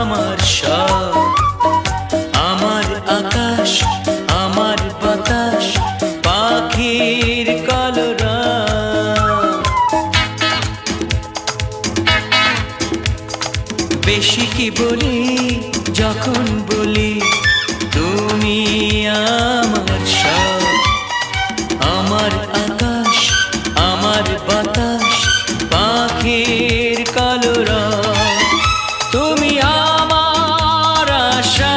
আমার সব, আমার আকাশ, আমার বাতাস, পাখির কলরব। বেশি কি বলি যখন বলি তুমি আমার সব, আমার আকাশ, আমার বাতাস, পাখির কলরব। তুমি আমার আশা,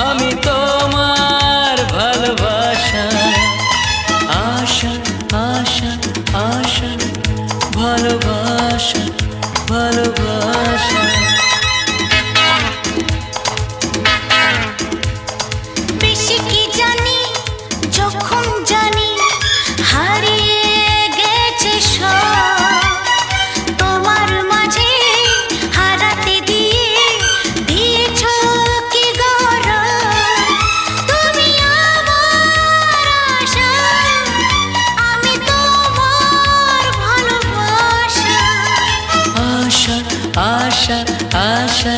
আমি তোমার ভালোবাসা। আশা আশা আশা, ভালোবাসা ভালোবাসা। বেশি কি জানি যখন জানি হারিয়ে গেছে সব, তোমার মাঝে হারাতে দিয়ে দিয়েছ কি গরব। তুমি আমার আশা, আমি তোমার ভালোবাসা। আশা আশা আশা,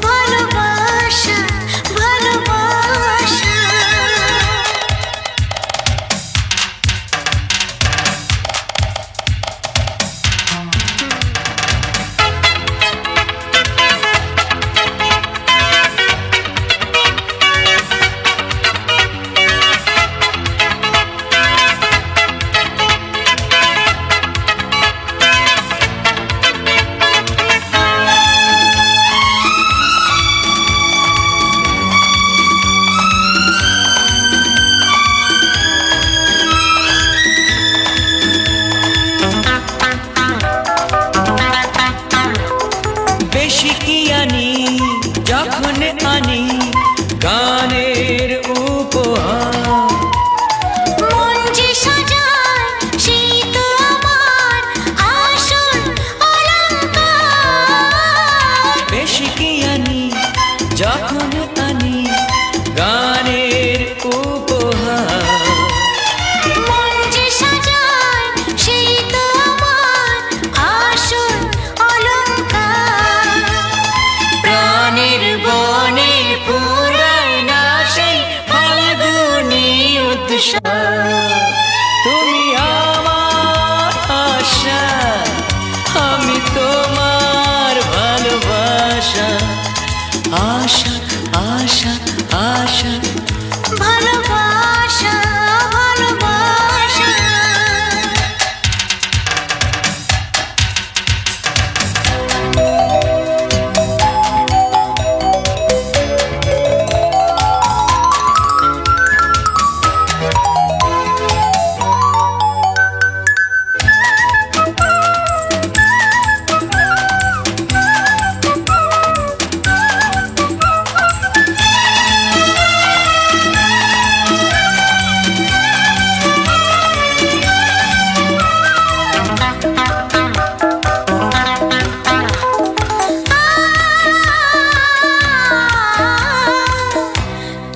ভালোবাসা ভালোবাসা। বেশি কি আনি যখন আনি গানের উপহার। মন যে সাজায় সেই তো আমার আসল অলংকার। বেশি কি আনি যখন আনি গানের উপহার। মন যে সাজায় সেই তো আমার আসল অলংকার। প্রাণের বনে ফুরায় না সেই ফাল্গুনী উৎসব। তুমি আমার আশা, আমি তোমার ভালোবাসা। আশা আশা আশা, ভালোবাসা ভালোবাসা।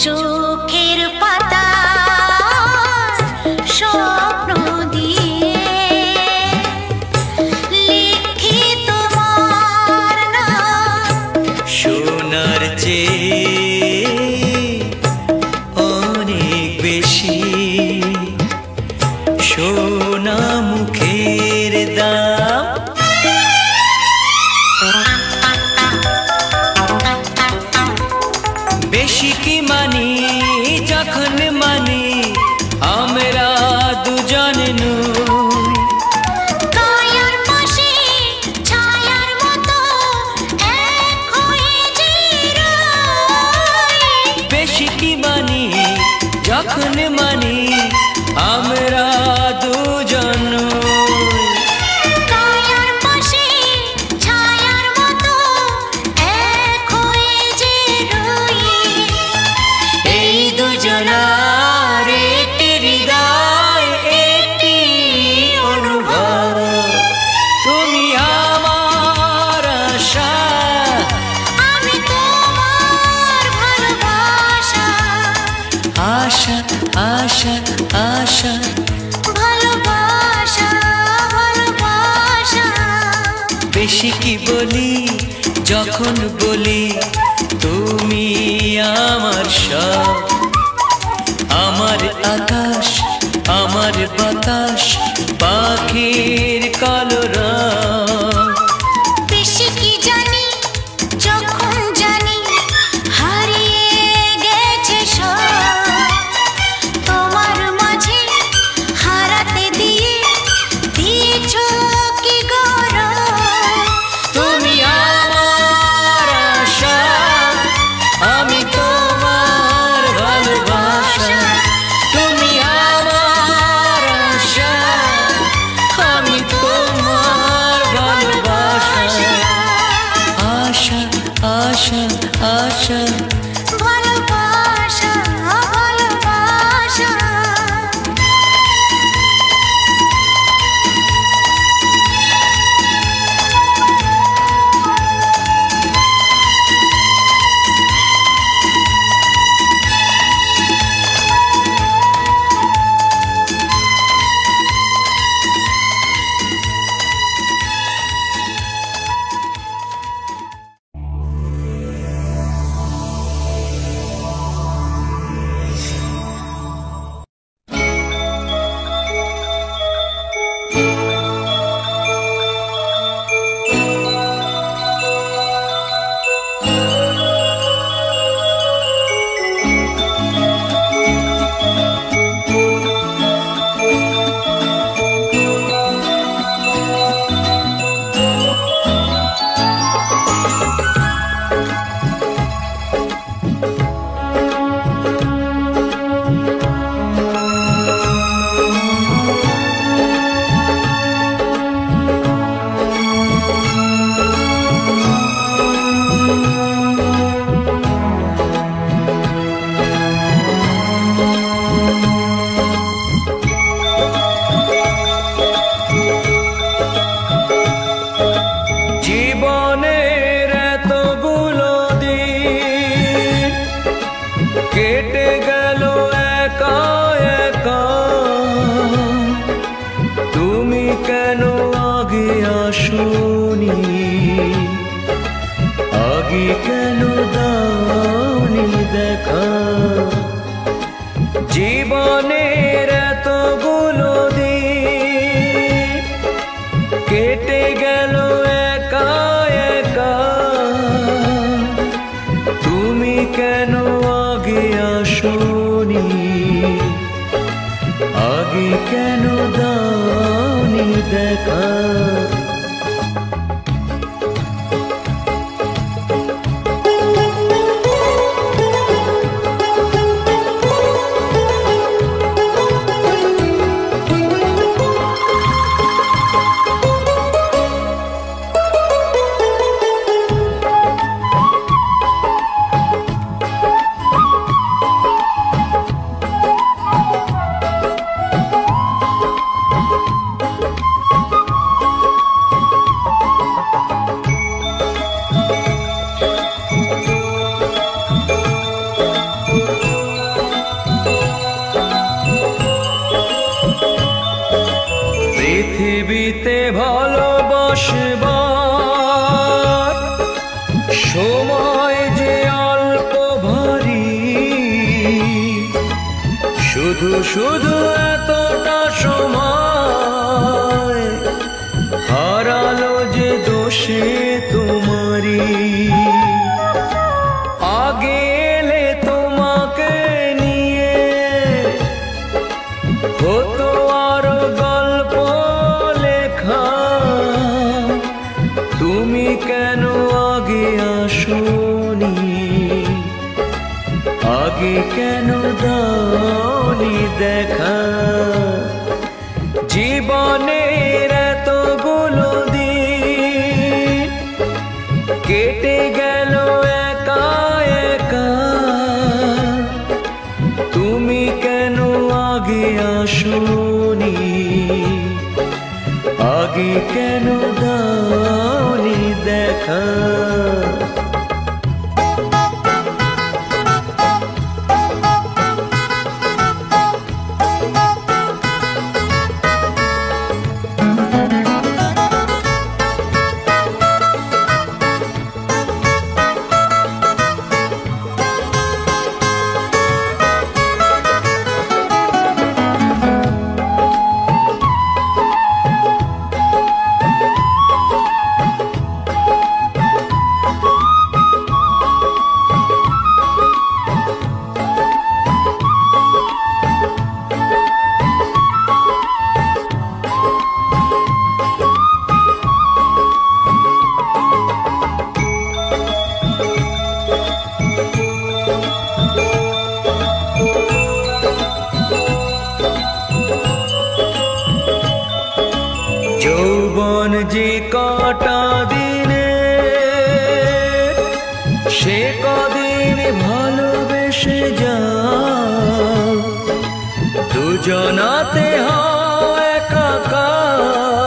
চোখের পাতা স্বপ্ন দিয়ে লিখি তোমার নাম। সোনার চেয়ে অনেক বেশি সোনা মুখের দাম। বেশি কি মানি যখন মানি আমরা দুজন নই। কায়ার পাশে ছায়ার মতো এক হয়ে যে রই। বেশি কি মানি যখন মানি আমরা দুজন নই। কায়ার পাশে ছায়ার মতো এক হয়ে যে রই। এই দুজনার একটি হৃদয়, একটি অনুভব। তুমি আমার আশা, আমি তোমার ভালোবাসা। আশা আশা আশা, ভালোবাসা ভালোবাসা। বেশি কি বলি যখন বলি তুমি আমার সব, আমার আকাশ আমার বাতাস পাখির কলরব। বেশি কি জানি যখন জানি হারিয়ে গেছে সব, তোমার মাঝে হারাতে দিয়ে দিয়েছো কি গরব। তুমি আমার আশা, আমি তোমার ভালোবাসা। তুমি আমার আশা, আমি তোমার ভালোবাসা। আশা আশা আশা ভালোবাসা ভালোবাসা। জীবনের এতগুলো দিন কেটে গেল একা একা, তুমি কেন আগে আসোনি, আগে কেন দাওনি দেখা। জীবনের এতগুলো দিন কেটে গেল একা একা, তুমি কেন আগে আসোনি, আগে কেন দাওনি দেখা। পৃথিবীতে ভালোবাসবার সময় যে অল্প ভারী, শুধু শুধু এতটা সময় হারালো যে দোষে তোমারি। আগে এলে তোমাকে নিয়ে হতো আরো গল্প লেখা, তুমি কেন আগে আসোনি, আগে কেন দাওনি দেখা। জীবনের এতগুলো দিন কেটে গেল একা একা, তুমি কেন আগে আসোনি, আগে কেন দাওনি দেখা। সে কদিন ভালোবেসে যাও, দুজনাতে হও একাকার,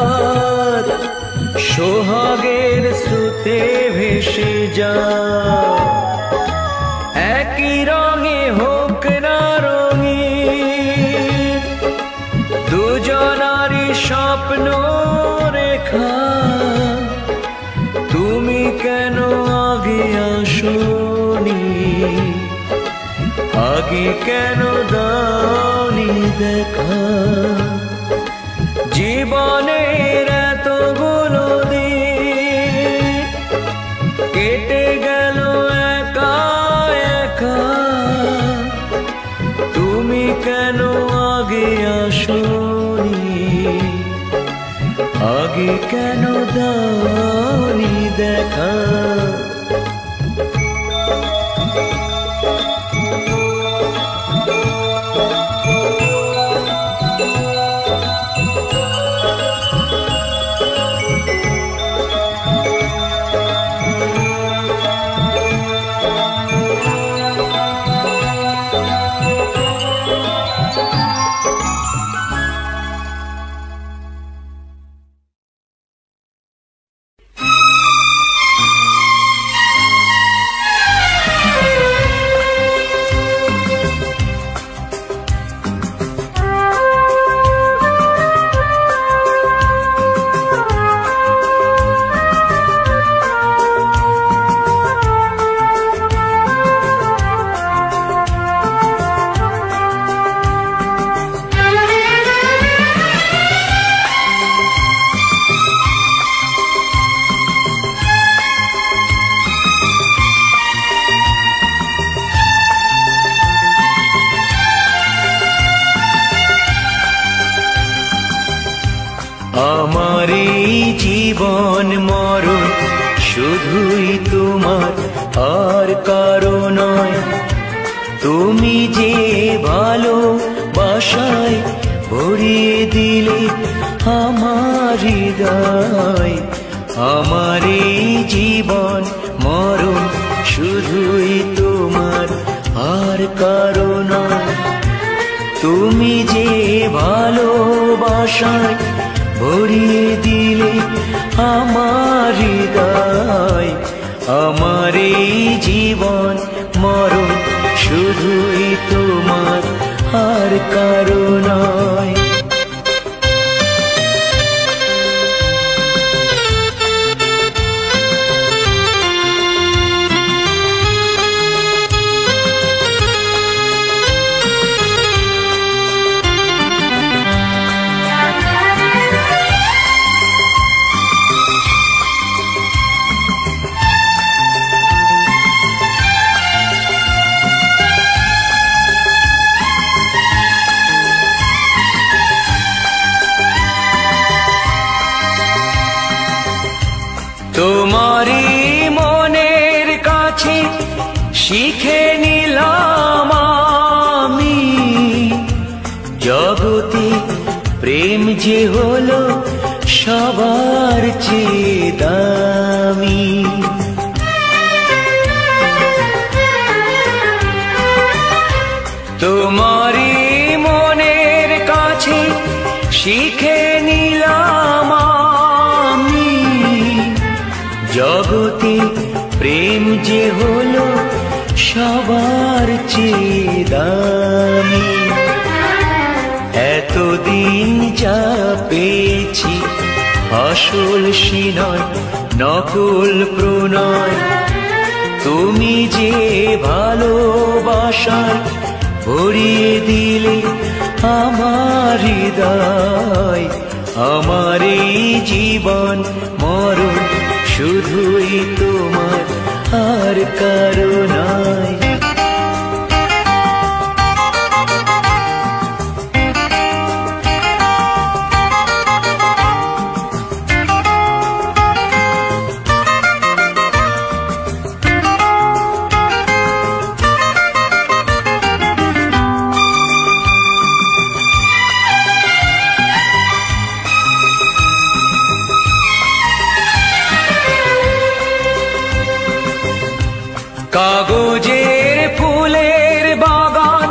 সোহাগের স্রোতে ভেসে যাও। একই রঙে হোক না রঙিন, দুজনারই স্বপ্ন রেখা। তুমি কেন আগে আসোনি, আগে কেন দাওনি দেখা? জীবনের এতগুলো দিন কেটে গেল একা একা, তুমি কেন আগে আসোনি, আগে কেন দাওনি দেখা? আমারই জীবন মরণ শুধুই তোমার, আর কারো নয়। তুমি যে ভালোবাসায় ভরিয়ে দিলে আমার হৃদয়। আমারই জীবন মরণ শুধুই তোমার, আর কারো নয়। তুমি যে ভালোবাসায় ভরিয়ে দিলে আমার হৃদয়। আমার এই জীবন মরণ শুধুই তোমার, আর কারো নয়। তোমারই মনের কাছে শিখে নিলাম আমি, জগতে প্রেম যে হলো সবার চেয়ে দামি। তোমারই মনের কাছে শিখে নিলাম আমি, জগতে প্রেম যে হলো সবার চেয়ে দামি। এতদিন যা পেয়েছি আসল সে নয়, নকল প্রণয়। তুমি যে ভালোবাসায় ভরিয়ে দিলে আমার হৃদয়। আমার এই জীবন মরণ শুধুই তোমার, আর কারো নয়। কাগজের ফুলের বাগান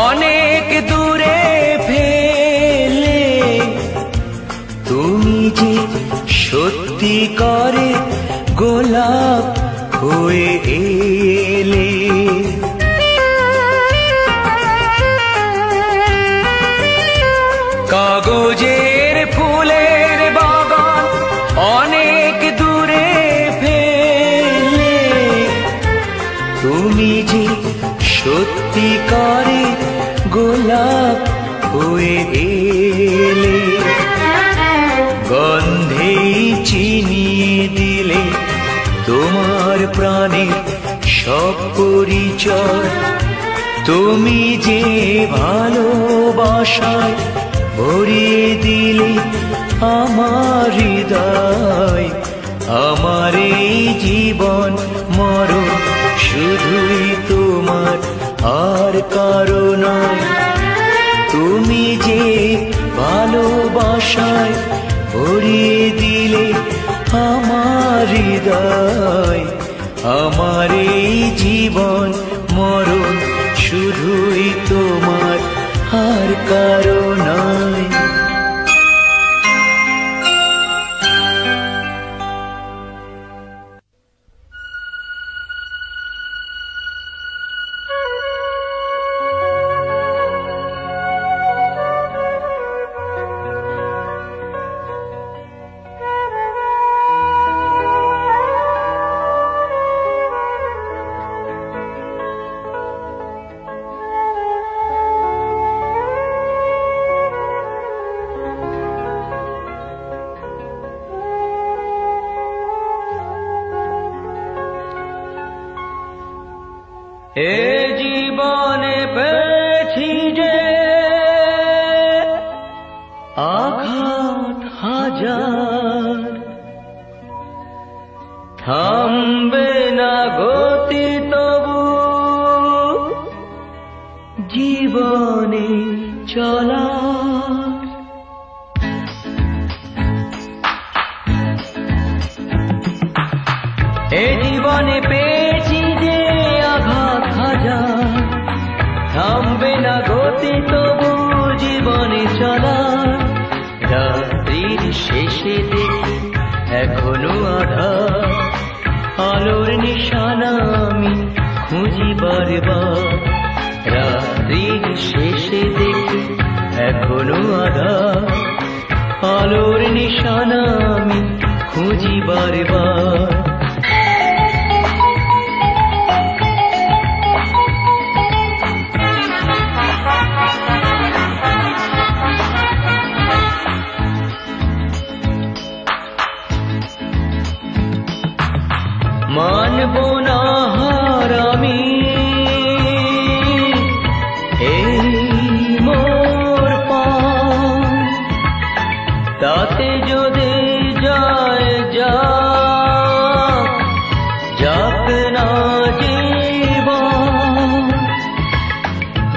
অনেক দূরে ফেলে তুমি যে সত্যিকারে গোলাপ হয়ে এলে। কাগজের ফুলের বাগান অনেক দূরে ফেলে তুমি যে সত্যিকারে গোলাপ হয়ে এলে। গন্ধে চিনিয়ে দিলে তোমার প্রাণের সব পরিচয়। তুমি যে ভালোবাসায় ভরিয়ে দিলে আমার হৃদয়। আমার এই জীবন মরণ শুধুই তোমার আর কারো নয়। তুমি যে ভালোবাসায় ভরিয়ে দিলে আমার হৃদয়। আমার এই জীবন মরণ শুধুই তোমার আর কারো নয়। এ জীবনে পেয়েছি যে আঘাত হাজার, থামবে না গতি তবু জীবনে চলা। এ জীবনে পেয়েছি যে আঘাত হাজার, থামবে না গতি তবু জীবনে চলা। রাত্রির শেষে দেখি এখনো আধার, আলোর নিশানা আমি খুঁজি বারবার। রাত্রির শেষে দেখি এখনো আধার, আলোর নিশানা আমি খুঁজি বারবার। মানব না হার আমি এই মোর পান, তাতে যদি যায় যাক যাক না জীবন।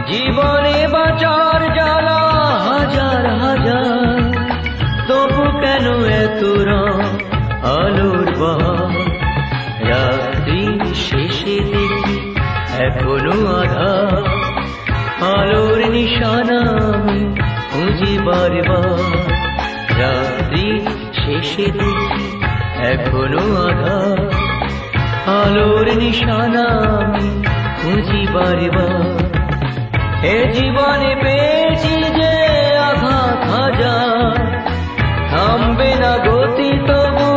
জীবনে বাঁচার জ্বালা হাজার হাজার, তবু কেন এত রং আলোর বাহার। রাত্রির শেষে দেখি এখনো আধার, আলোর নিশানা আমি খুঁজি বারবার। রাত্রির শেষে দেখি এখনো আধার, আলোর নিশানা আমি খুঁজি বারবার। এ জীবনে পেয়েছি যে আঘাত হাজার, থামবে না গতি তবু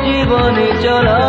জীবনে চলা।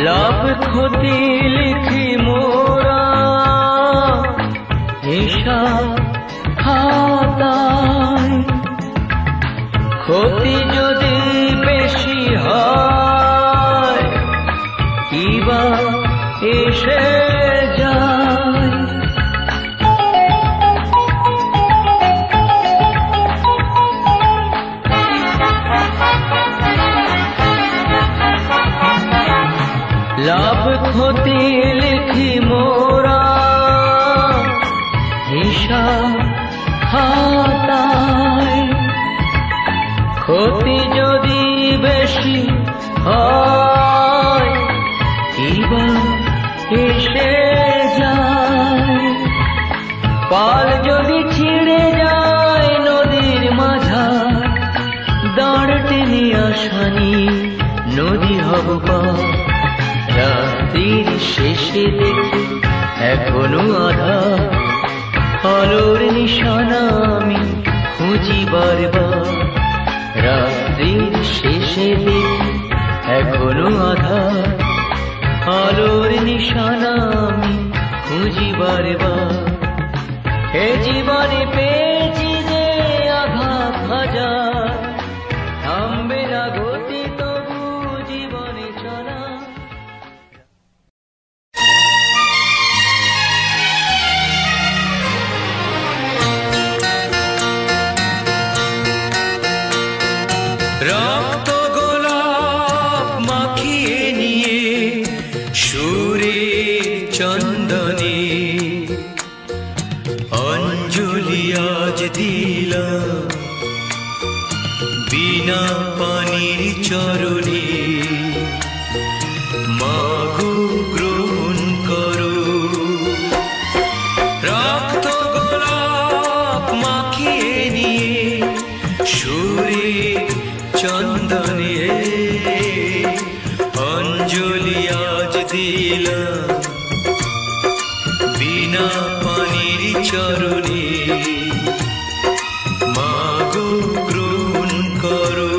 লাভ ক্ষতি লিখি মোরা হিসাব খাতায় ক্ষতি যদি বেশি হয় কিবা এসে যায়। লাভ ক্ষতি লিখি মোরা হিসাব খাতায় ক্ষতি যদি বেশি হয় কিবা এসে যায়। পাল যদি ছিঁড়ে যায় নদীর মাঝার দাঁড় টেনে আসানি নদী হব পার। রাত্রির শেষে দেখি এখনো আধার আলোর নিশানা আমি খুঁজি বারবার। রাত্রির শেষে দেখি এখনো আধার আলোর নিশানা আমি খুঁজি বারবার। হে জীবনে পেয়েছি যে আঘাত হাজার থামবে না গতি তবু জীবনে চলা। রক্ত গোলাপ মাখিয়ে নিয়ে সুরে চন্দনে অঞ্জলি আজ দিলাম বিনা পানির চরণে। মাগো গ্রহণ করো রক্ত গোলাপ মাখিয়ে নিয়ে সুরে চন্দনে অঞ্জলি আজ দিলাম বিনা পানির চরণে। মাগো গ্রহণ করো।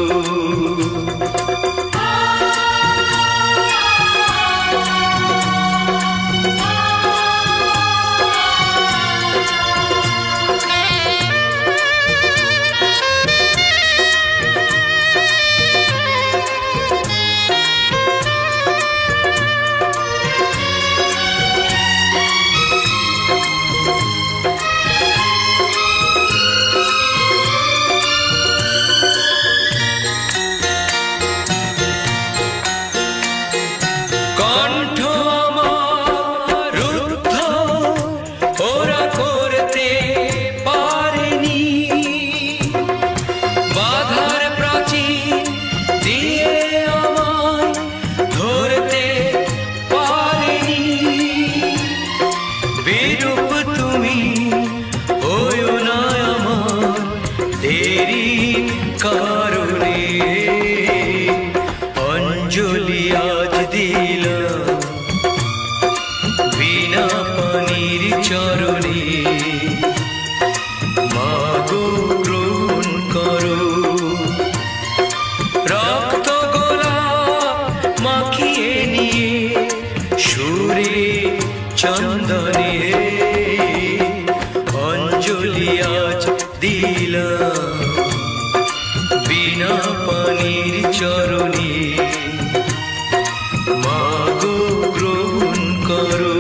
চন্দনে অঞ্জলি আজ দিলাম বিনা পানির চরণে। মাগো গ্রহণ করো।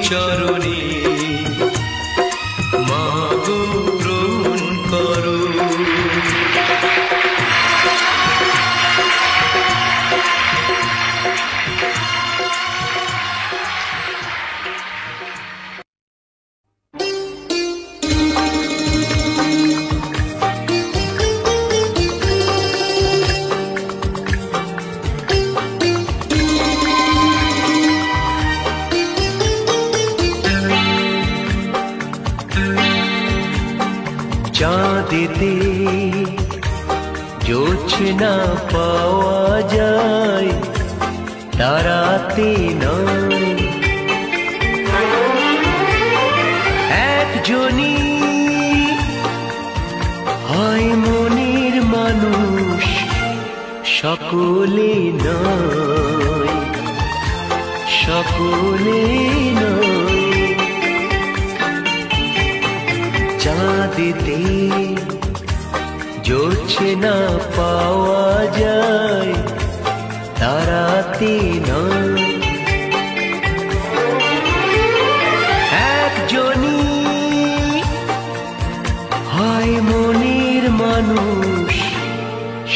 চরণে মাগো গ্রহণ করো। চাঁদেতে জোছনা পাওয়া যায়, তারাতে নয়। একজনই হয় মনের মানুষ, সকলে নয়, সকলে নয়। চাঁদেতে জোছনা পাওয়া যায়, তারাতে নয়। একজনই হয় মনের মানুষ,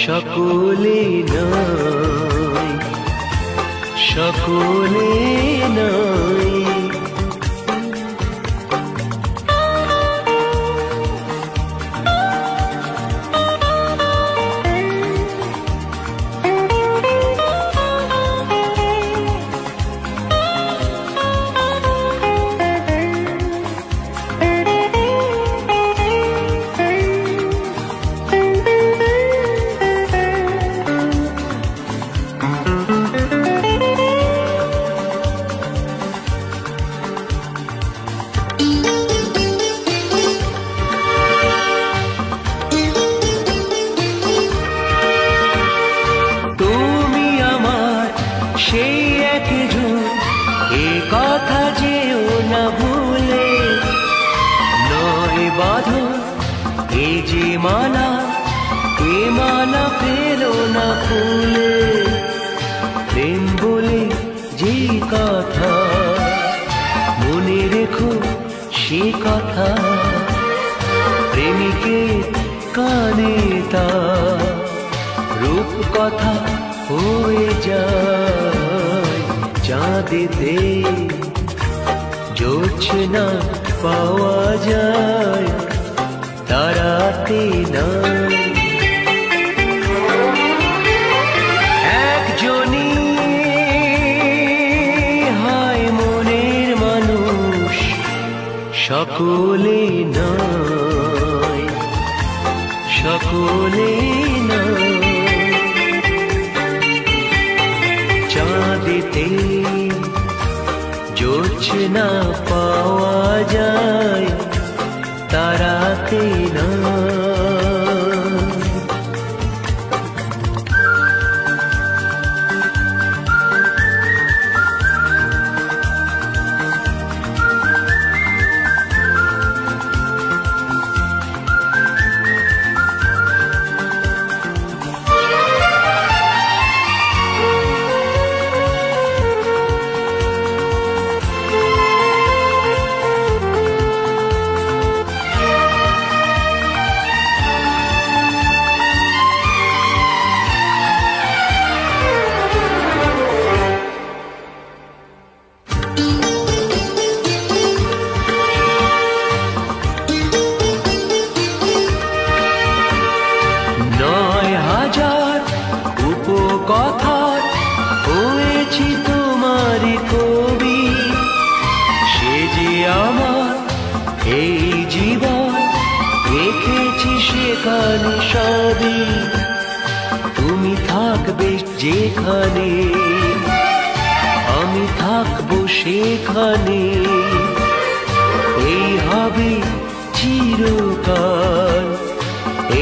সকলে নয়, সকলে নয়। মালা এ মালা পেলো না ফুলে, প্রেম বলে যে কথা মনে রেখো সে কথা, প্রেমিকের কানে তা রূপ কথা হয়ে যায়। চাঁদেতে জোছনা পাওয়া যায়, তারাতে নয়। একজনই হয় মনের মানুষ, সকলে নয়, সকলে নয়। চাঁদেতে জোছনা পাওয়া যায়, তারাতে নয়। কথার হয়েছি তোমার কবি, সে যে আমার এই জীবন রেখেছি সেখানে সবই। তুমি থাকবে যেখানে, আমি থাকবো সেখানে, এই হবে চিরকাল,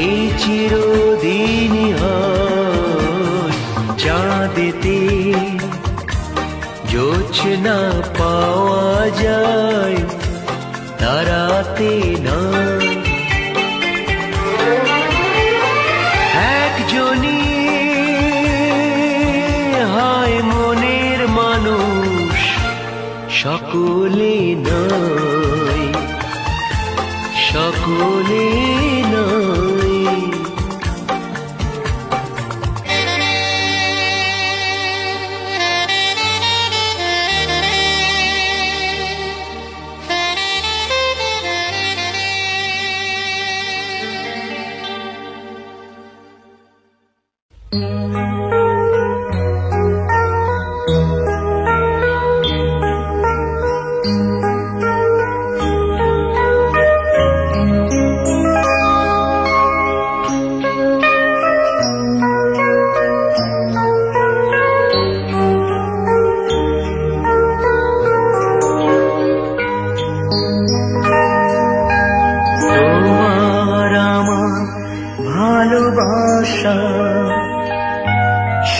এই চিরদিনই হয়। চাঁদেতে জোছনা পাওয়া যায়, তারাতে নয়। একজনই হয় মনের মানুষ, সকলে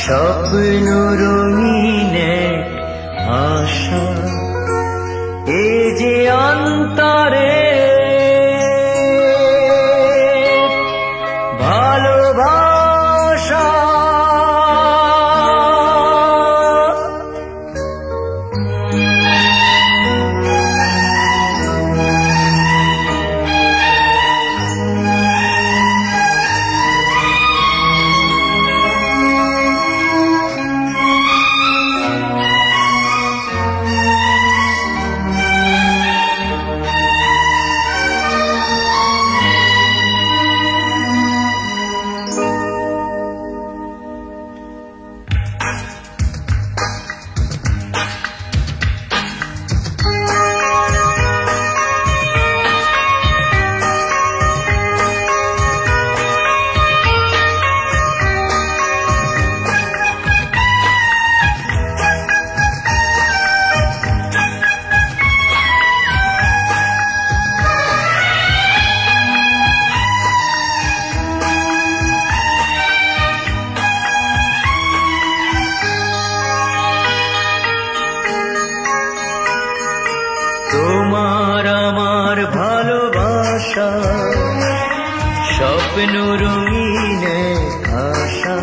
স্বপ্ন রঙিন আশা এ যে অন্তরে ভালোবাসা তোমার আমার ভালোবাসা স্বপ্ন রঙিন আশা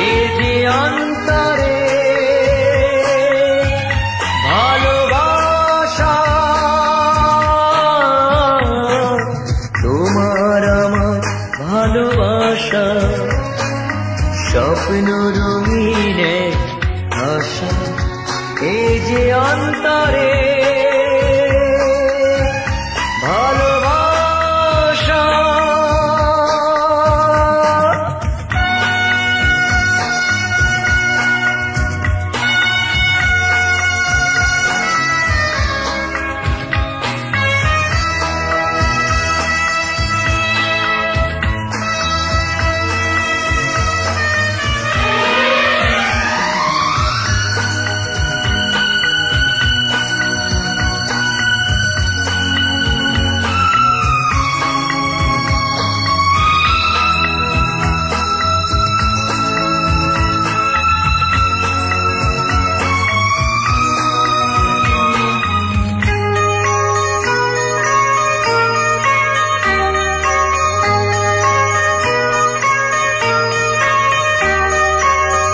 এ যে অন্তরে ভালোবাসা তোমার আমার ভালোবাসা স্বপ্ন রঙিন আশা এ যে অন্তরে ভালোবাসা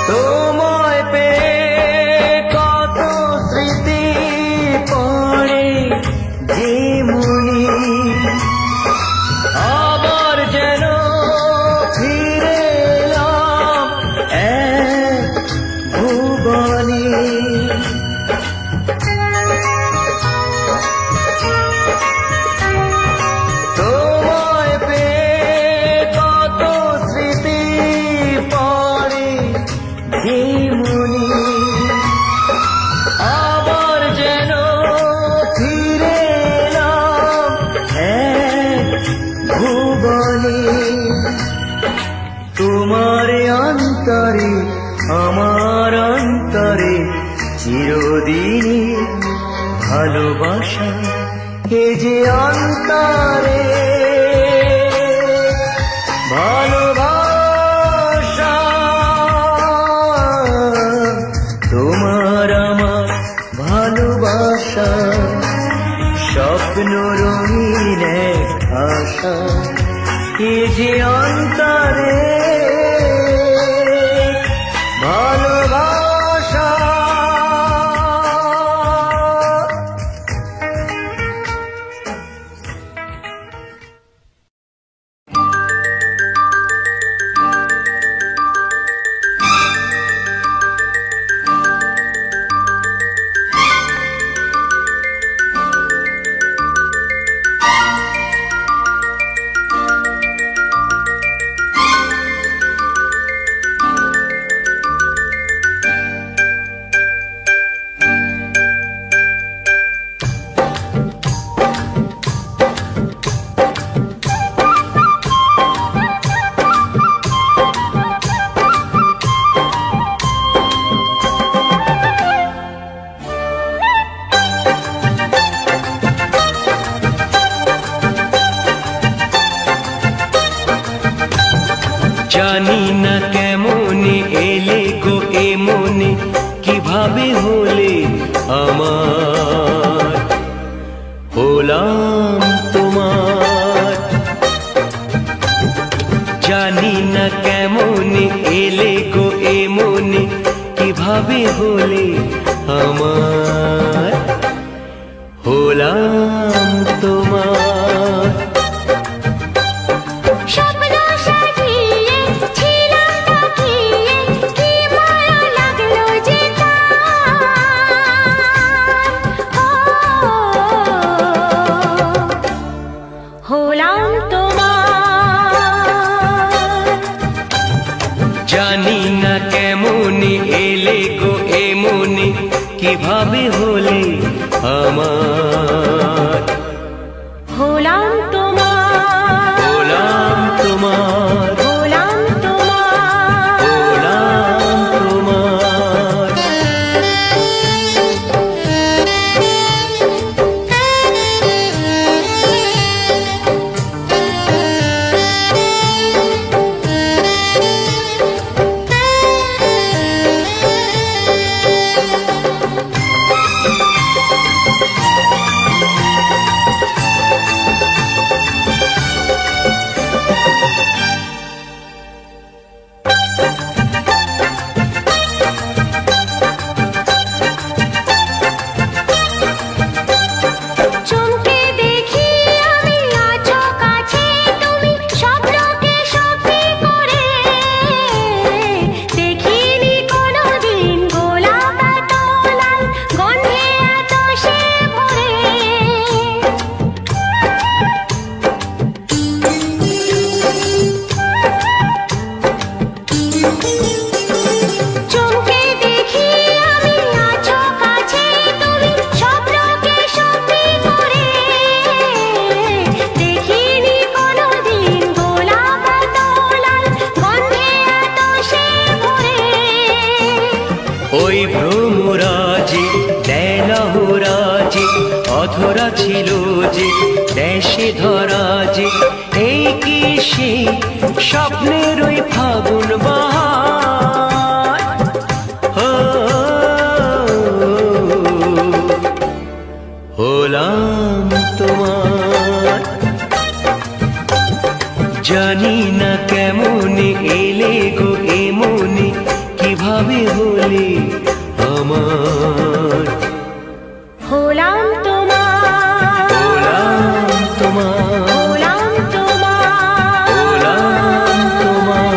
তোমায় পেয়ে কত স্মৃতি পড়ে যে মনে আবার যেন ফিরে এলাম এক ভুবনে তোমায় পেয়ে কত স্মৃতি পড়ে যে মনে আবার যেন ফিরে এলাম এক ভুবনে তোমার অন্তরে আমার অন্তরে চিরদিনই ভালোবাসা এ যে অন্তরে ভালোবাসা তোমার আমার ভালোবাসা স্বপ্ন রঙিন আশা এ যে অন্তরে ভালোবাসা জানি না কেমন এলে গো এ মনে কিভাবে হলে আমার হলাম তোমার জানি না কেমন এলে গো এ মনে কিভাবে হলে আমার হলাম তোমার জানি না কেমন এলে গো এ মনে কিভাবে হলে আমার হলাম তোমার হলাম তোমার হলাম তোমার হলাম তোমার ওই ভ্রমরাজি দেলহরাজি অধরা ছিল যে দেশে ধরা যে এই কি সেই স্বপ্নের ওই ফাগুন বাহার হলাম তোমার জানি না কেমন এলে গো এ মনে কিভাবে হলে আমার হলাম তোমার হলাম তোমার হলাম তোমার হলাম তোমার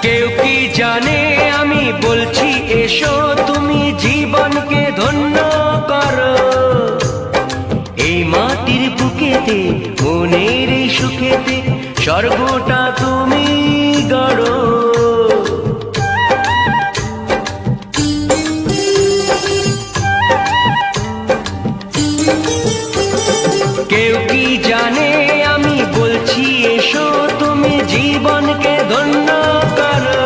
কেউ কি জানে আমি বলছি এসো তুমি জীবনকে ধন্য করো এই মাটির বুকেতে মনের এই সুখেতে স্বর্গটা তুমি গড়ো কেউ কি জানে আমি বলছি এসো তুমি জীবনকে ধন্য করো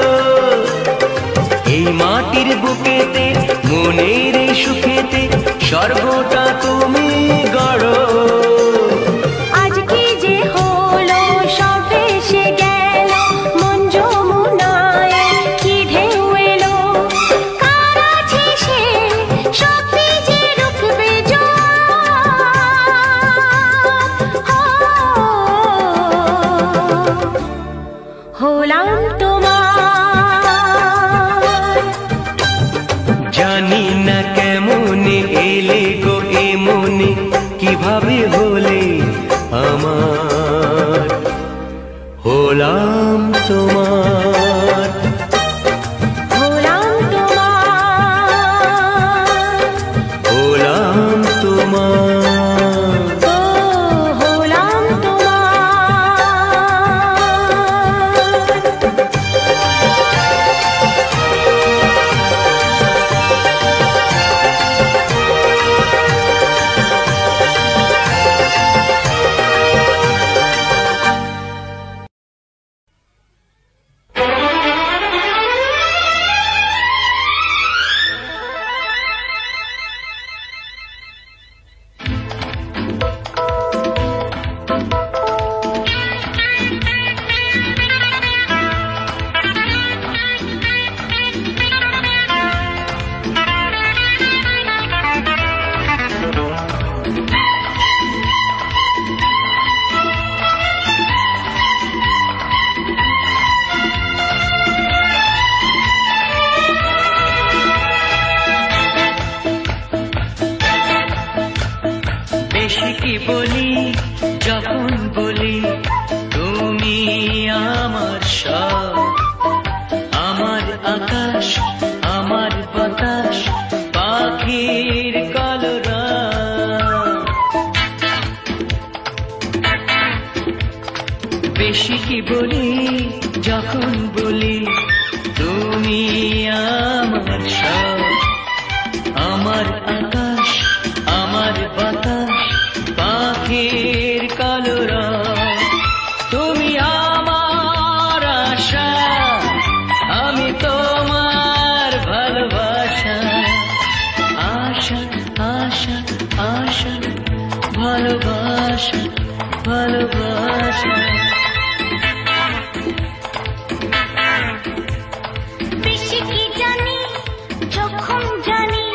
এই মাটির বুকেতে মনের এই সুখেতে স্বর্গটা তুমি গড়ো আজকে যে হলো সব এসে গেল মন যমুনায় কি ঢেউ এলো কার আছে সে সত্যি যে রুখবে হলাম তোমার জানি না কেমন এলে গো এ মনে কিভাবে হলে আমার হলাম তোমার হলাম তোমার হলাম তোমার ও হলাম তোমার বেশি কি বলি যখন বলি তুমি আমার সব, আমার আকাশ, আমার বাতাস, পাখির কলরব। বেশি কি বলি যখন বলি তুমি আমার সব, আমার আকাশ, আমার বাতাস, পাখির কলরব। তুমি আমার আশা, আমি তোমার ভালোবাসা। আশা আশা আশা, ভালোবাসা ভালোবাসা। বেশি কি জানি যখন জানি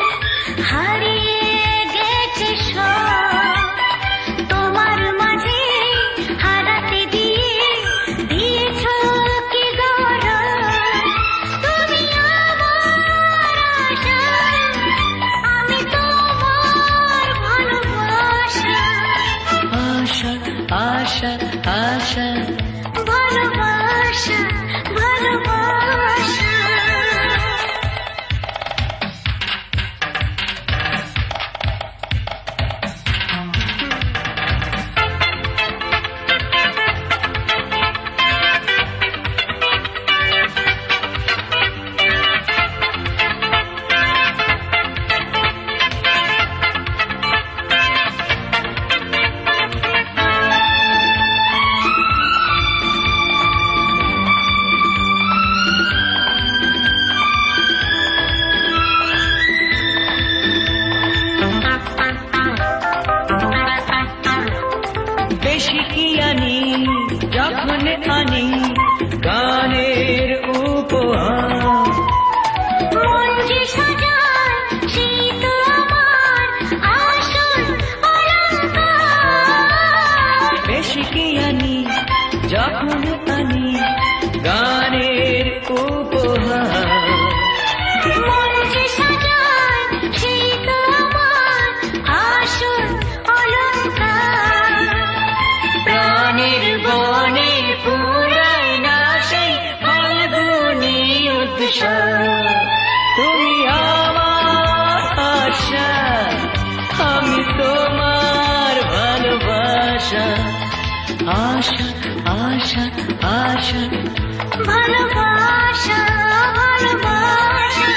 হারিয়ে গেছে সব, তোমার মাঝে হারাতে দিয়ে দিয়েছ কি গরব। তুমি আমার আশা, আমি তোমার ভালোবাসা। আশা আশা আশা, ভালোবাসা ভালোবাসা। বেশি কি আনি যখন আনি গানের উপহার। মন যে সাজায় সেই তো আমার আসল অলংকার। বেশি কি আনি যখন আনি গানের উপহার। মন যে সাজায় সেই তো আমার আসল অলংকার। প্রাণের বনে পুরায় না সেই ফাল্গুনী উৎসব। তুমি আমার আশা, আমি তোমার ভালোবাসা। আশা আশা আশা, ভালোবাসা ভালোবাসা।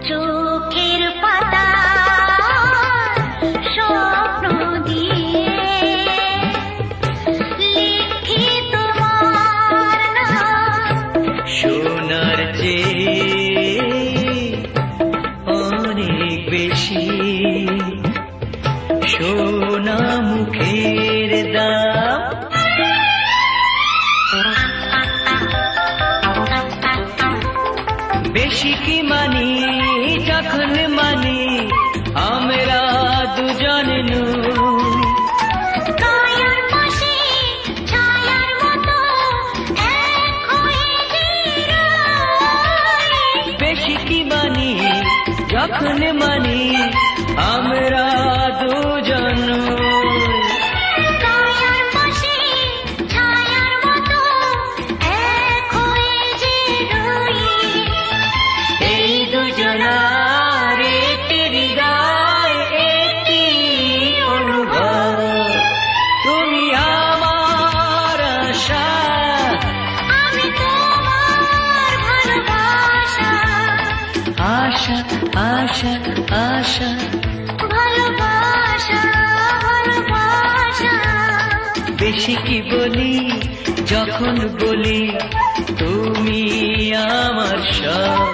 চোখের পাতা স্বপ্ন দিয়ে লিখি তোমার নাম। সোনার চেয়ে অনেক বেশি সোনা মুখের দাম। বেশি কি মানি যখন মানি আমরা দুজন নই। কায়ার পাশে ছায়ার মতো এক হয়ে যে রই। বেশি কি মানি যখন মানি আমরা দুজন নই। কায়ার পাশে ছায়ার মতো এক হয়ে যে রই। এই দুজনার একটি হৃদয়, একটি অনুভব। তুমি আমার আশা, আমি তোমার ভালোবাসা। আশা আশা আশা, ভালোবাসা ভালোবাসা। বেশি কি বলি যখন যখন বলি তুমি আমার সব,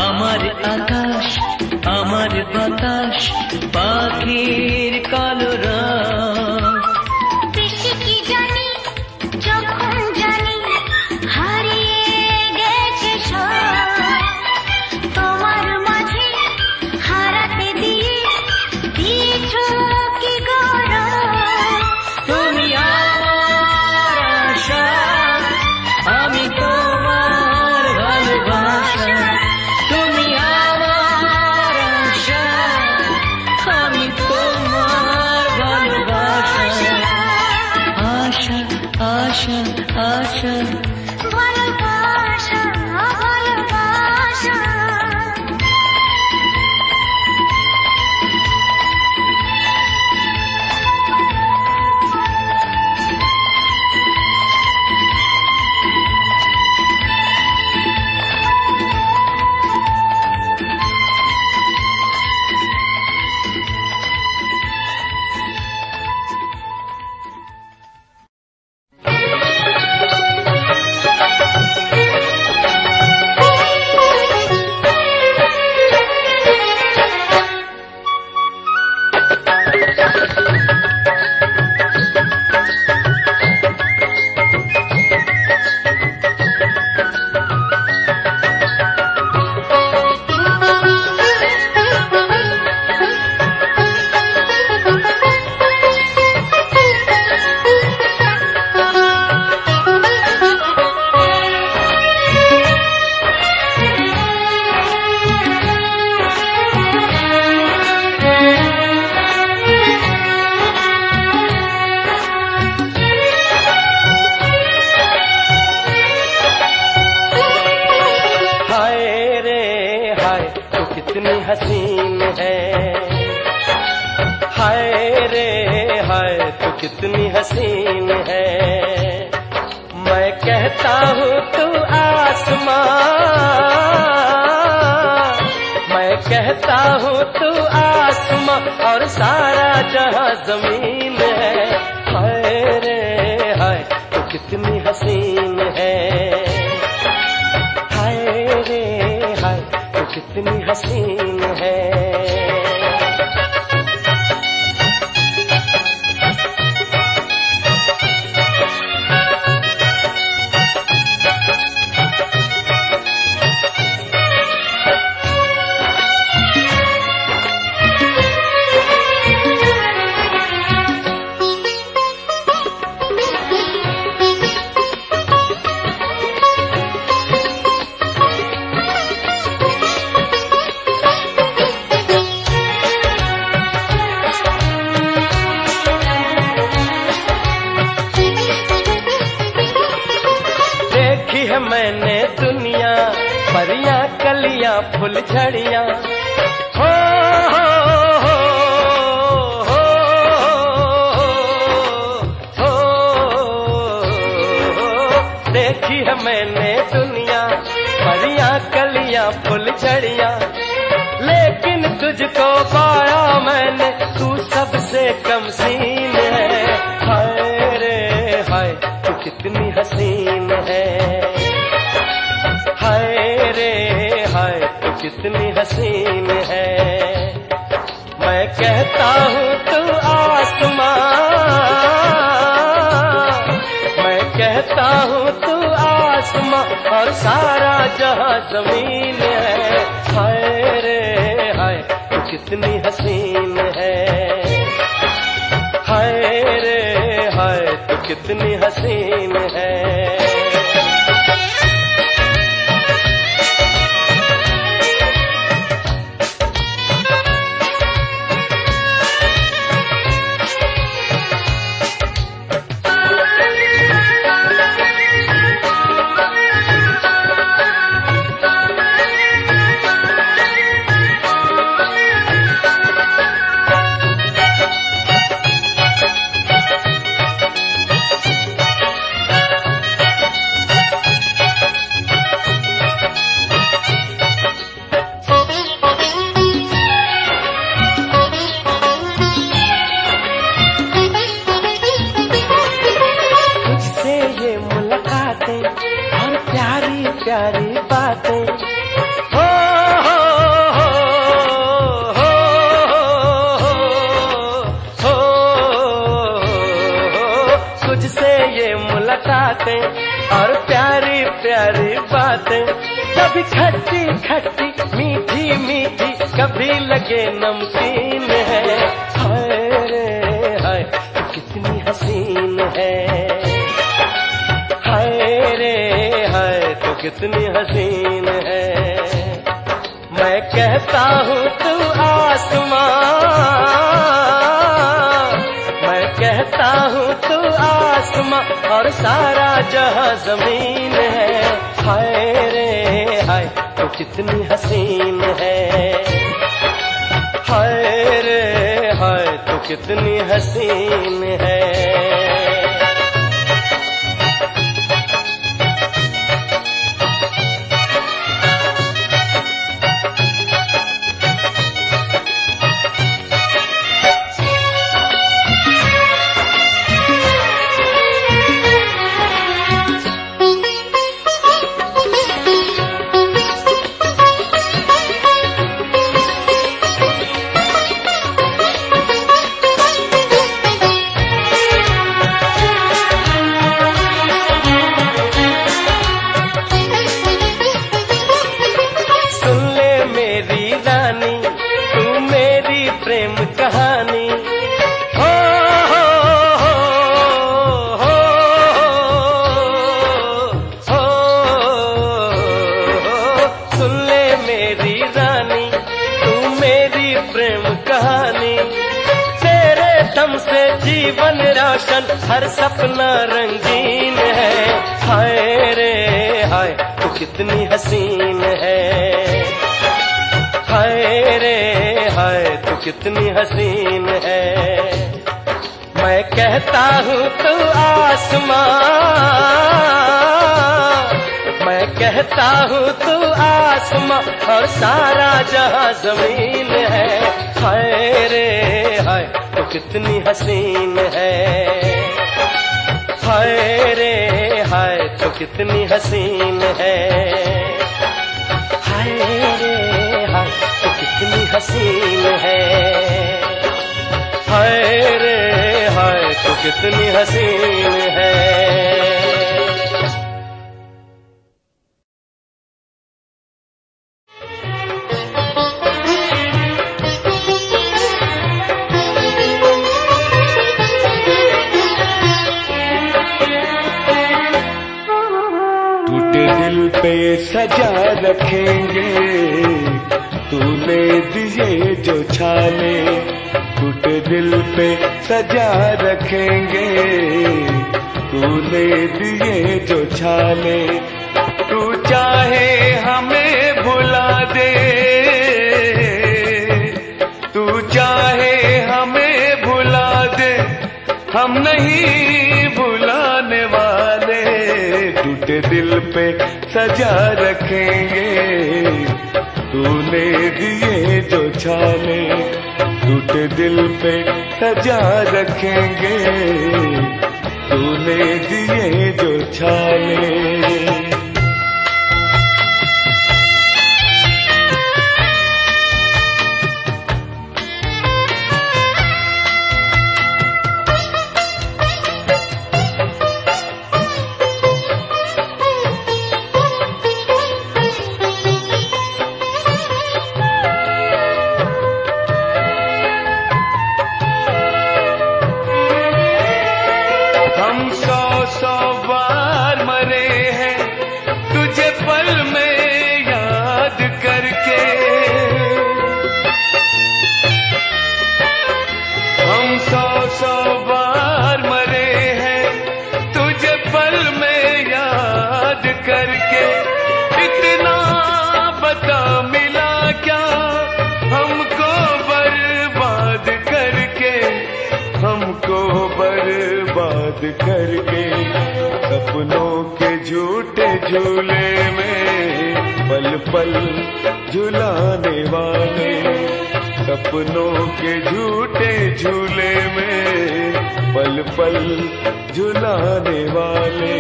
আমার আকাশ আমার বাতাস পাখির কলরব। বেশি কি জানি যখন জানি হারিয়ে গেছে সব, তোমার মাঝে হারাতে দিয়ে দিয়েছো কি গৌরব। তুমি আমার আশা, আমি তোমার ভালোবাসা। তুমি আমার আশা, আমি তোমার ভালোবাসা। আশা আশা আশা ভালোবাসা ভালোবাসা। कितनी हसीन है, हाय रे हाय तू कितनी हसीन है। मैं कहता हूँ तू आसमां, मैं कहता हूँ तू आसमां और सारा जहां जमीन है। हाय रे हाय तू कितनी हसीन है, हाय रे हाय तू कितनी हसीन है। मैंने दुनिया परियां कलियां फुल झड़ियां, हो हो हो देखी है मैंने दुनिया परियां कलियां फुल झड़ियां, लेकिन तुझको पाया मैंने तू सबसे कम सीन है। हाय रे हाय तू कितनी हसीन है, हाय रे हाय तू कितनी हसीन है। मैं कहता हूँ तू आसमां, मैं कहता हूँ तू आसमां और सारा जहां जमीन है। हाय रे हाय तू कितनी हसीन है, हाय रे हाय तू कितनी हसीन है। कहानी और प्यारी प्यारी बातें। हो हो हो हो हो तुझसे ये मुलाकातें और प्यारी प्यारी बातें, कभी खट्टी खट्टी मीठी मीठी, कभी लगे नमकीन है। हाय रे हाय तू कितनी हसीन है, हाय रे हाय तू कितनी हसीन है। मैं कहता हूँ तू आसमां, मैं कहता हूँ तू आसमां और सारा जहां जमीन है। हाय रे हाय तू कितनी हसीन है, हाय रे हाय तू कितनी हसीन है। प्रेम कहानी हो हो हो हो हो सुन ले मेरी रानी, तू मेरी प्रेम कहानी। तेरे दम से जीवन रोशन, हर सपना रंगीन है। हाय रे हाय तू कितनी हसीन है, हाय रे हाय तू कितनी हसीन है। मैं कहता हूँ तू आसमां, मैं कहता हूँ तू आसमां और सारा जहां जमीन है। हाय रे हाय तू कितनी हसीन है, हाय रे हाय तू कितनी हसीन है। हाय रे हाय तू कितनी हसीन है, हाय रे हाय तू कितनी हसीन है। टूटे दिल पे सजा रखेंगे तूने दिए जो छाले, टूटे दिल पे सजा रखेंगे तूने दिए जो छाले। तू चाहे हमें भुला दे, तू चाहे हमें भुला दे, हम नहीं भुलाने वाले। टूटे दिल पे सजा रखेंगे तूने दिए जो छाले, टूटे दिल पे सजा रखेंगे तूने दिए जो छाले। बर्बाद करके सपनों के झूठे झूले में पल पल झुलाने वाले, सपनों के झूठे झूले में पल पल झुलाने वाले।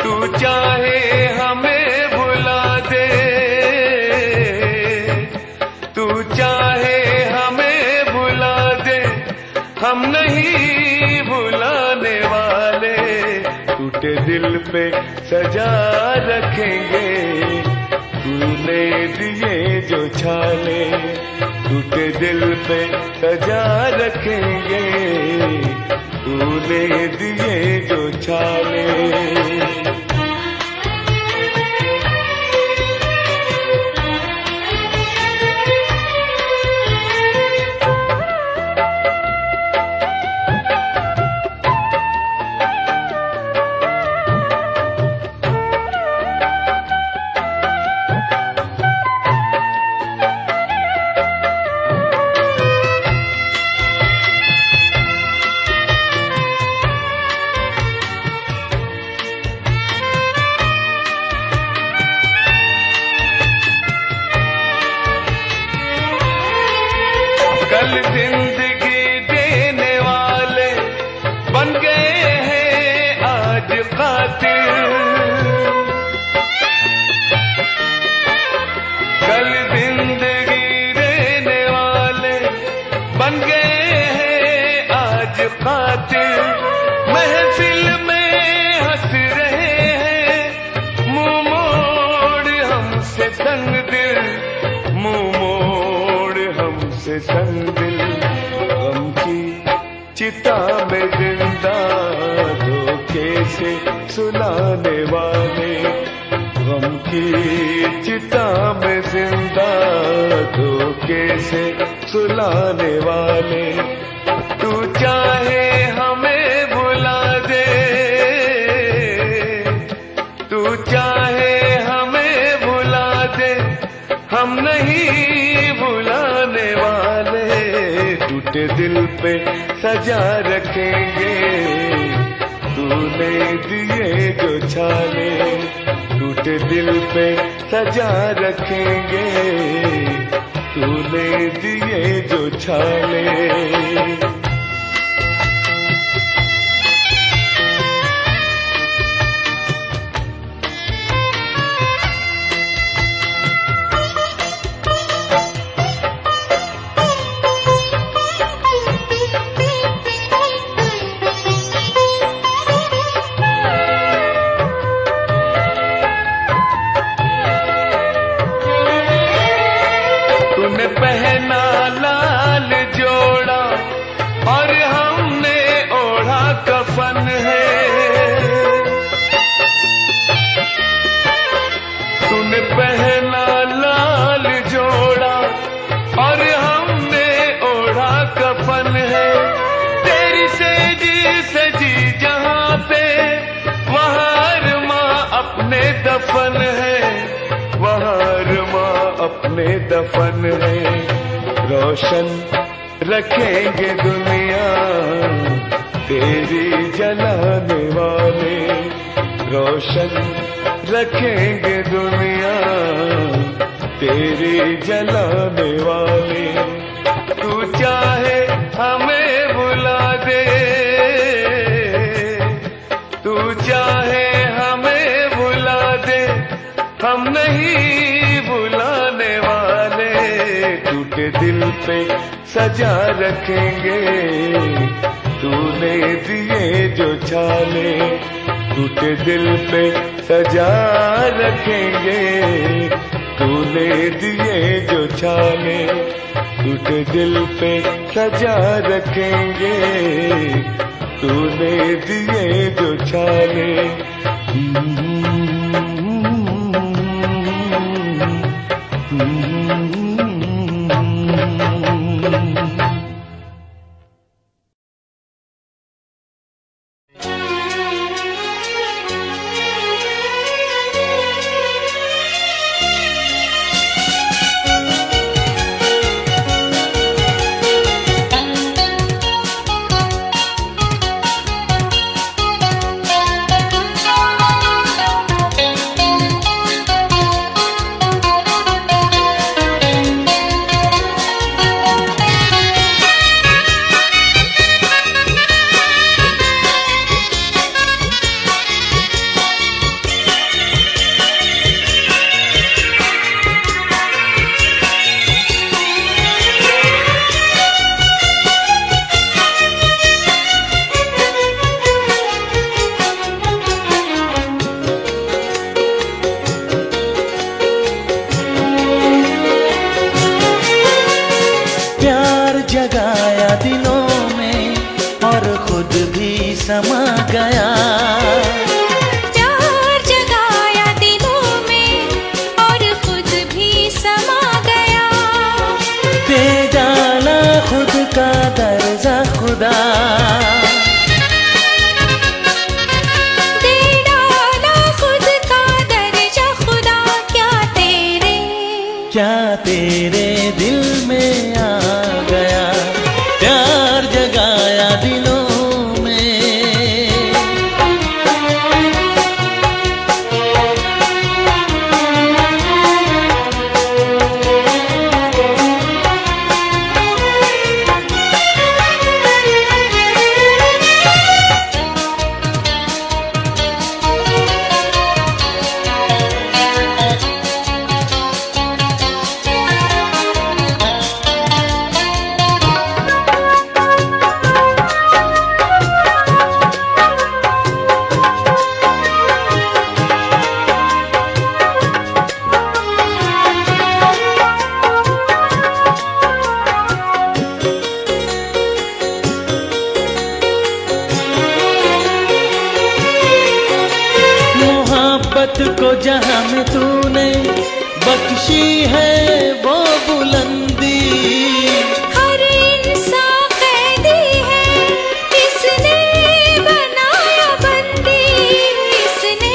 तू चाहे हमें भुला दे, तू चाहे हमें भुला दे, हम नहीं भुलाने वाले। टूटे दिल पे सजा रखेंगे तूने दिए जो छाले, टूटे दिल पे सजा रखेंगे तूने दिए जो छाले। कल जिंदगी देने वाले बन गए हैं आज कातिल, कल जिंदगी देने वाले बन गए हैं आज कातिल। महफिल में हंस रहे हैं मुंह मोड़ हमसे तंग दिल, मुंह मोड़ हमसे तंग दिल। गम की चिता में जिंदा धोखे से सुलाने वाले, गम की चिता में जिंदा धोखे से सुलाने वाले। तू चाहे हमें भुला दे, तू चाहे हमें भुला दे, हम नहीं भुलाने वाले। टूटे दिल पे सजा रखेंगे तूने दिए जो छाले, टूटे दिल पे सजा रखेंगे तूने दिए जो छाले। तूने पहना लाल जोड़ा और हमने ओढ़ा कफन है, तूने पहना लाल जोड़ा और हमने ओढ़ा कफन है। तेरी सेजी सजी जहाँ पे वहाँ माँ अपने दफन है, वहाँ माँ अपने दफन है। रोशन रखेंगे दुनिया तेरी जलाने वाले, रोशन रखेंगे दुनिया तेरी जलाने वाले। तू चाहे हमें भुला दे, तू चाहे हमें भुला दे, हम नहीं भुलाने वाले। टूटे दिल पे सजा रखेंगे तूने दिए जो छाले, टूटे दिल पे सजा रखेंगे तूने दिए जो छाले, टूटे दिल पे सजा रखेंगे तूने दिए जो छाले। समा गया। प्यार जगाया दिलों में और खुद भी समा गया। दे डाला खुद का दर्जा खुदा, दे डाला खुद का दर्जा खुदा। क्या तेरे दिल में आ गया, प्यार जगाया दिलों में। को जहां में तूने बख्शी है वो बुलंदी, हर इंसान कैदी है किसने बनाया बंदी, किसने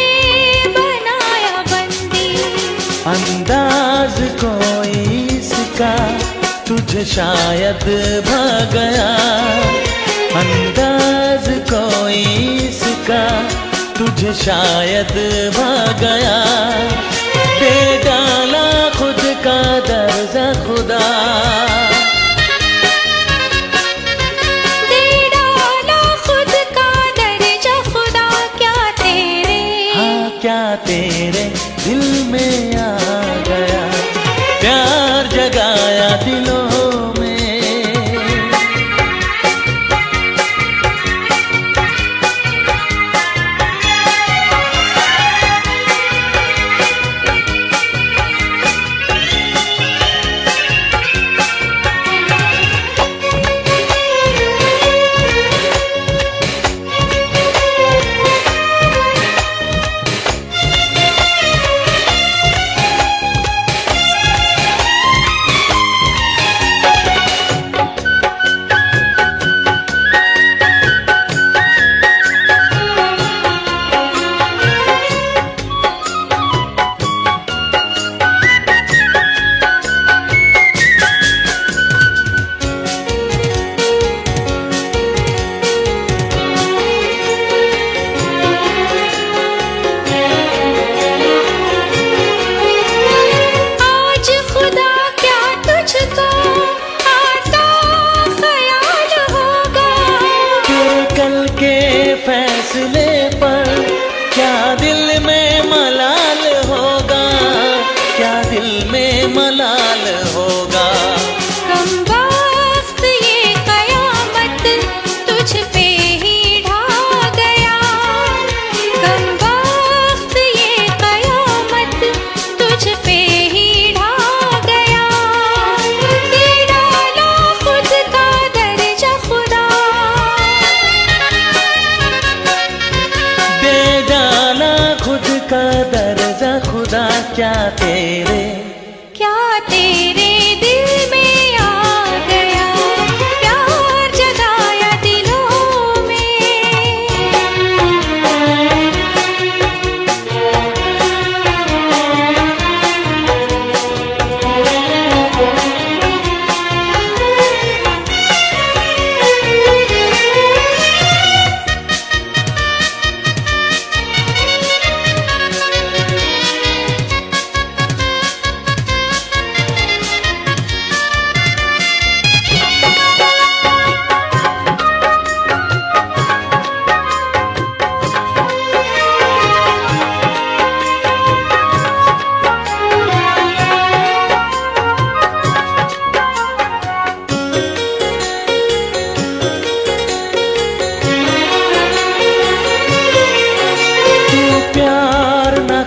बनाया बंदी। अंदाज कोई इसका तुझे शायद भा गया, अंदाज कोई इसका तुझे शायद भा गया। दे डाला खुद का दर्जा खुदा, दे डाला खुद का दर्जा खुदा। क्या तेरे दिल में आ गया, प्यार जगाया दिलों में। फैसले पर क्या दिल में मलाल होगा, क्या दिल में मलाल होगा। कम वक्त ये कयामत तुझ पे ही ढा गया, कम वक्त ये कयामत तुझ पे ही ढा गया। दे डाला खुद का दर्जा खुदा, दे डाला खुद का दर्जा खुदा। क्या तेरे दिल में आ गया, प्यार जगाया दिलों में।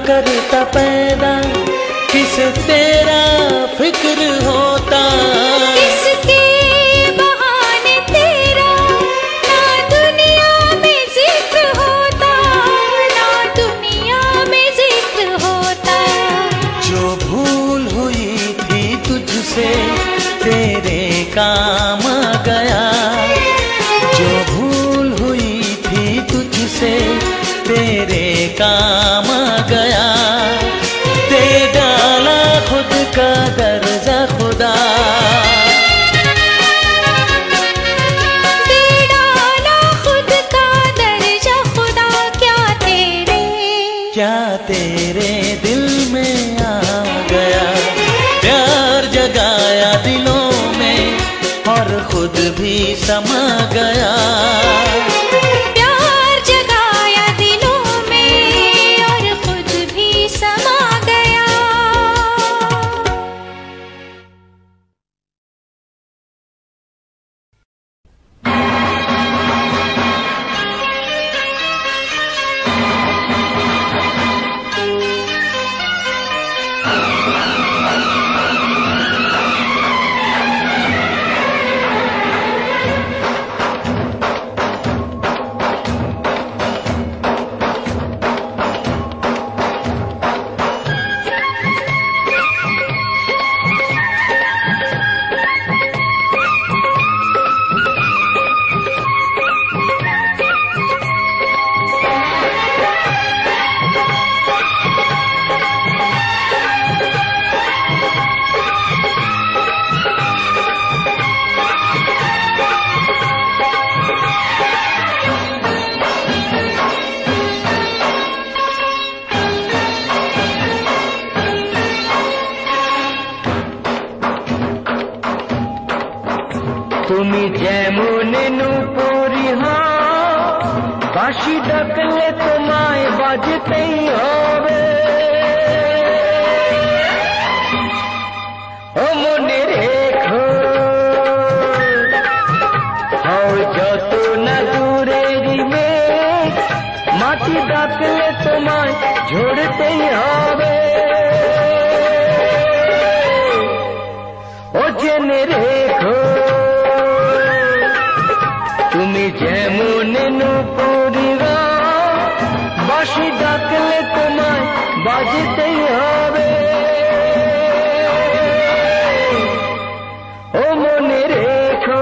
करता पैदा किसे तेरा फिक्र होता, किसके बहाने तेरा ना दुनिया में मेरे दिल में आ गया, प्यार जगाया दिलों में और खुद भी समा गया। प्यार जगाया दिलों में और खुद भी समा गया। তুমি যেমন নূপুরি হও, বাঁশি ডাকলে তোমায় বাজতেই হবে। ও মনে রেখো, হও যত না দূরেরই মেঘ, মাটি ডাকলে তোমায় ঝরতেই হবে। ও জেনে রেখো, তুমি যেমন নূপুরি হও, বাঁশি ডাকলে তোমায় বাজতেই হবে। ও মনে রেখো,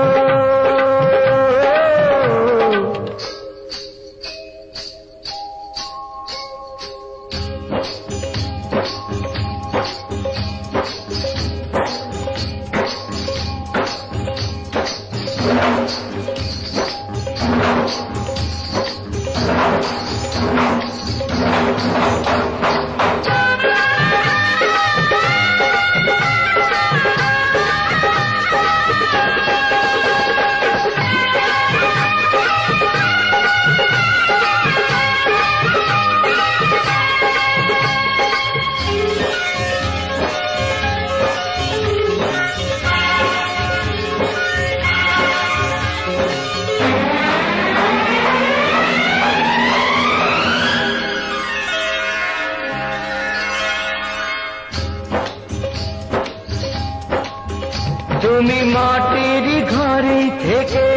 তুমি মাটির ঘরে থেকে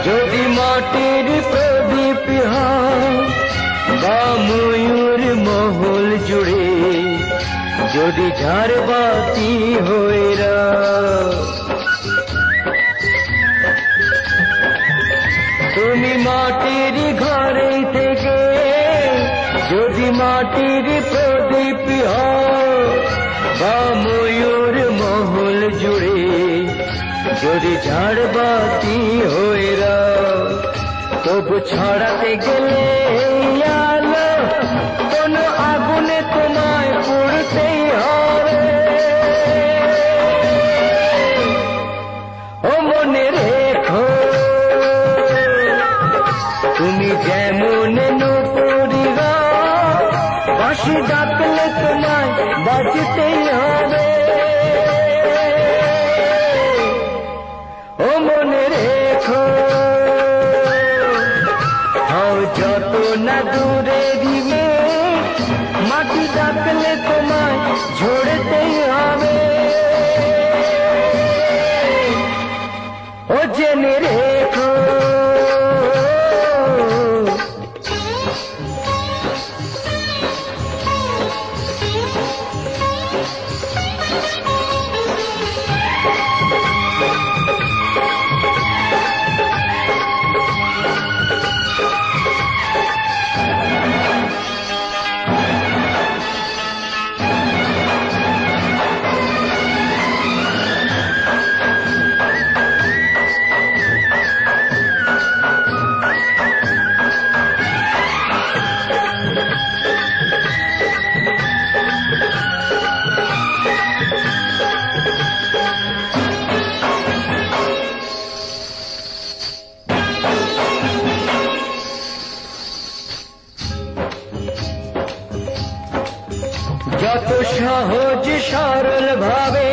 যদি মাটির প্রদীপ হও, বা ময়ূর মহল জুড়ে যদি ঝাড়বাতি হয়ে রাও, তুমি মাটির ঘরে থেকে যদি মাটির প্রদীপ হও, বা ময়ূর মহল জুড়ে যদি ঝাড়বাতি হয়ে রাও, তবু ছড়াতে গেলে আলো কোনো আগুনে তোমায় পুড়তেই হবে। ও মনে রেখো, তুমি যেমন নূপুরি হও, বাঁশি ডাকলে তোমায় বাজতেই হবে। ও মনে রেখো, হও যত না দূরেরই মেঘ, মাটি ডাকলে তোমায় ঝরতেই হবে। ও জেনে রেখো, যত সহজ সরল ভাবে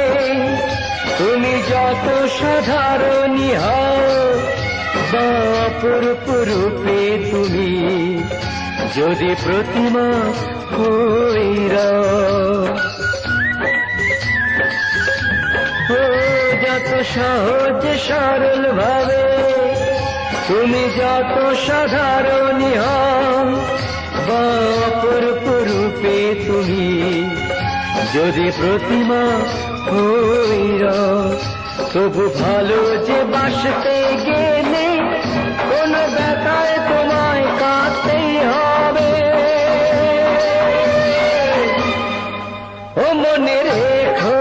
তুমি যত সাধারণী হও, অপরূপ রূপে তুমি যদি প্রতিমা হইরা, যত সহজ সরল ভাবে তুমি যত সাধারণী হও, অপরূপ রূপে তুমি যদি প্রতিমা হইরা, তবু ভালো যে বাসতে গেলে কোন ব্যথায় তোমায় কাঁদতেই হবে। ও মনে রেখো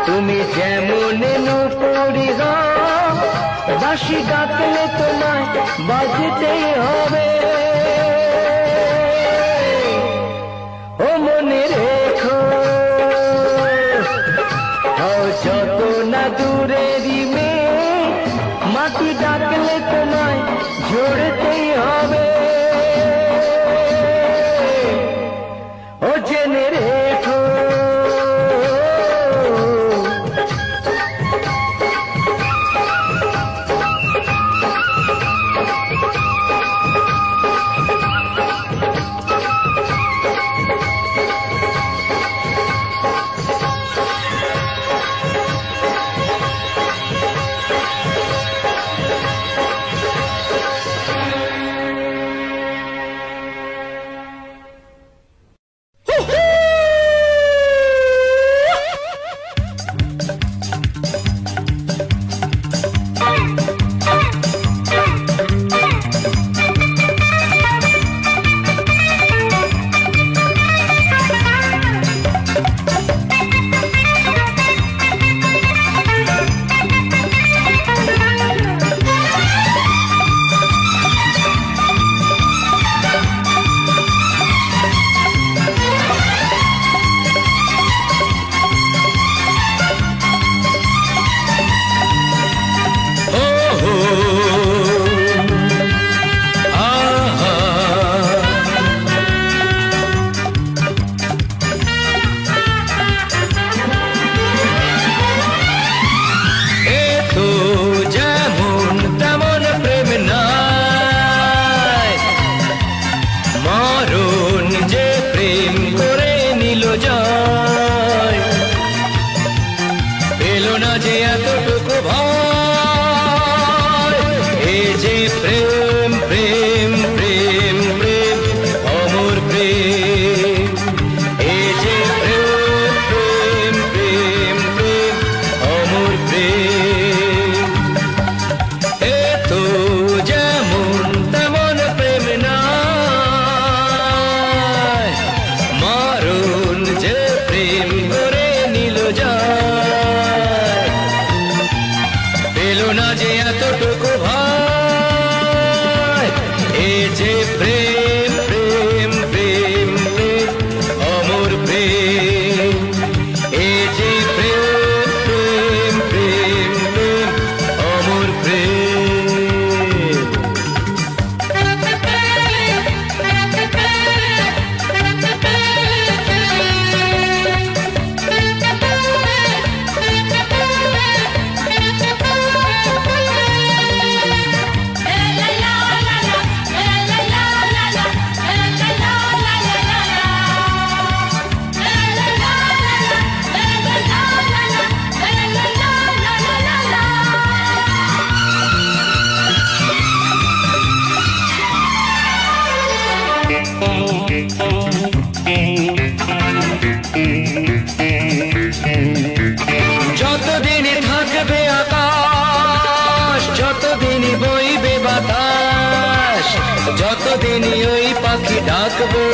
তুমি যেমন নূপুরি গাও, বাঁশি ডাকলে তোমায় বাজতেই হবে। ও মনে রেখো যত না দূরেরই মেয়ে, মাটি ডাকলে তোমায় ঝরতেই হবে। ও জেনে রেখো যতদিন থাকবে আকাশ, যতদিন বইবে বাতাস, যতদিন ওই পাখি ডাকবে,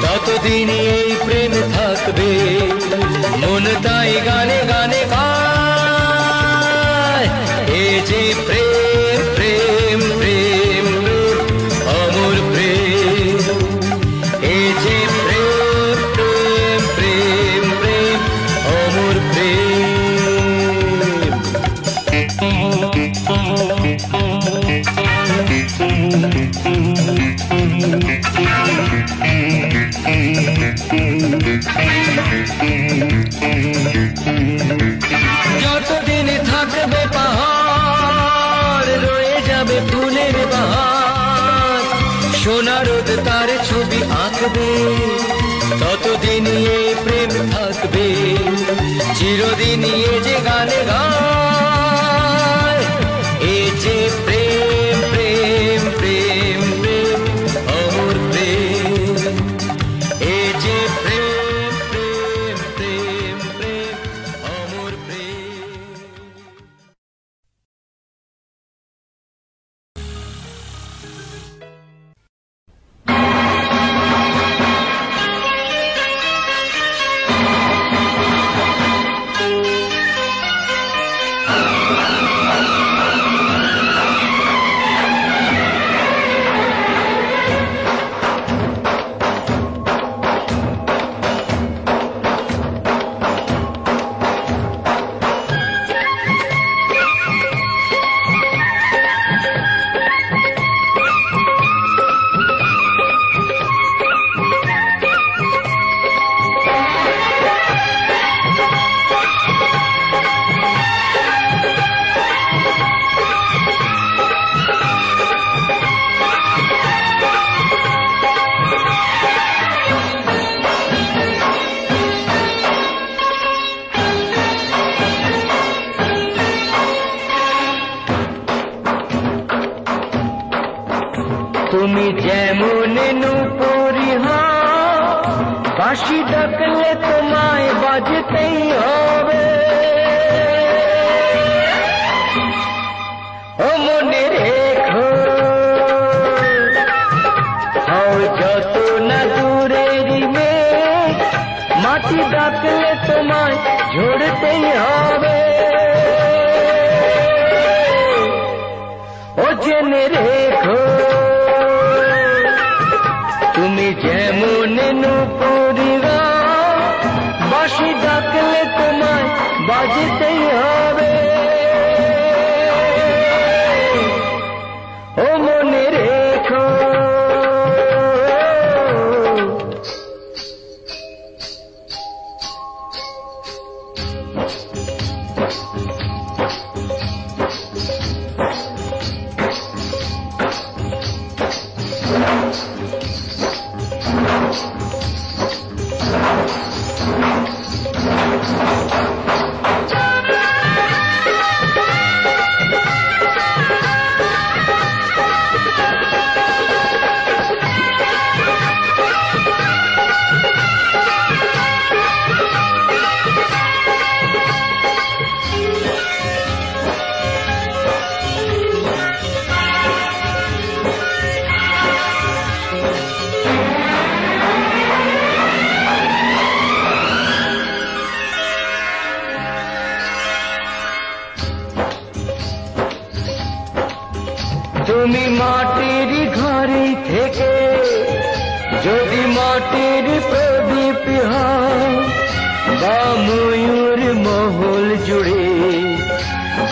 ততদিন এই প্রেম থাকবে। মন তাই গানে গানে গায়, এ যে প্রেম প্রেম প্রেম অমর প্রেম, এ যে প্রেম প্রেম প্রেম প্রেম অমর প্রেম। তার ছবি আঁকবে, ততদিন এই প্রেম থাকবে, চিরদিন এ যে গানে গায়, এ যে প্রেম প্রেম প্রেম প্রেম অমর প্রেম, এ যে প্রেম প্রেম প্রেম প্রেম অমর প্রেম। তুমি যেমন নূপুরি হও, বাঁশি ডাকলে তোমায় বাজতেই হবে, ও মনে রেখো হও যত না দূরেরই মেঘ, মাটি ডাকলে তোমায় ঝরতেই হবে, ও জেনে রেখো তুমি যেমন নূপুরি হও, বাঁশি ডাকলে তোমায় বাজতেই হবে, ও মনে রেখো। তুমি মাটির ঘরে থেকে যদি মাটির প্রদীপ হও, বা ময়ূর মহল জুড়ে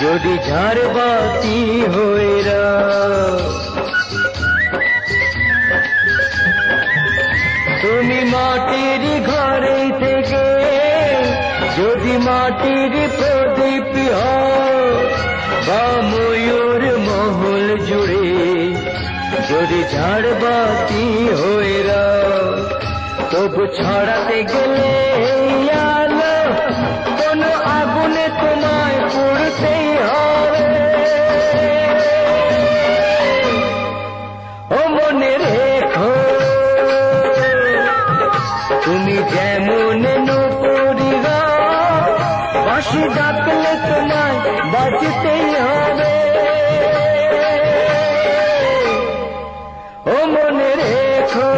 যদি ঝাড়বাতি হয়ে রাও, তুমি মাটির ঘরে থেকে যদি মাটির প্রদীপ হও, বা ময়ূর মহল জুড়ে যদি ঝাড়বাতি হয়ে রাও, তবু ছড়াতে গেলে আলো কোনো আগুনে তোমায় পুড়তেই হবে, ও মনে রেখো তুমি যেমন নূপুরি হও, বাঁশি ডাকলে তোমায় বাজতেই হবে, ও মনে রেখো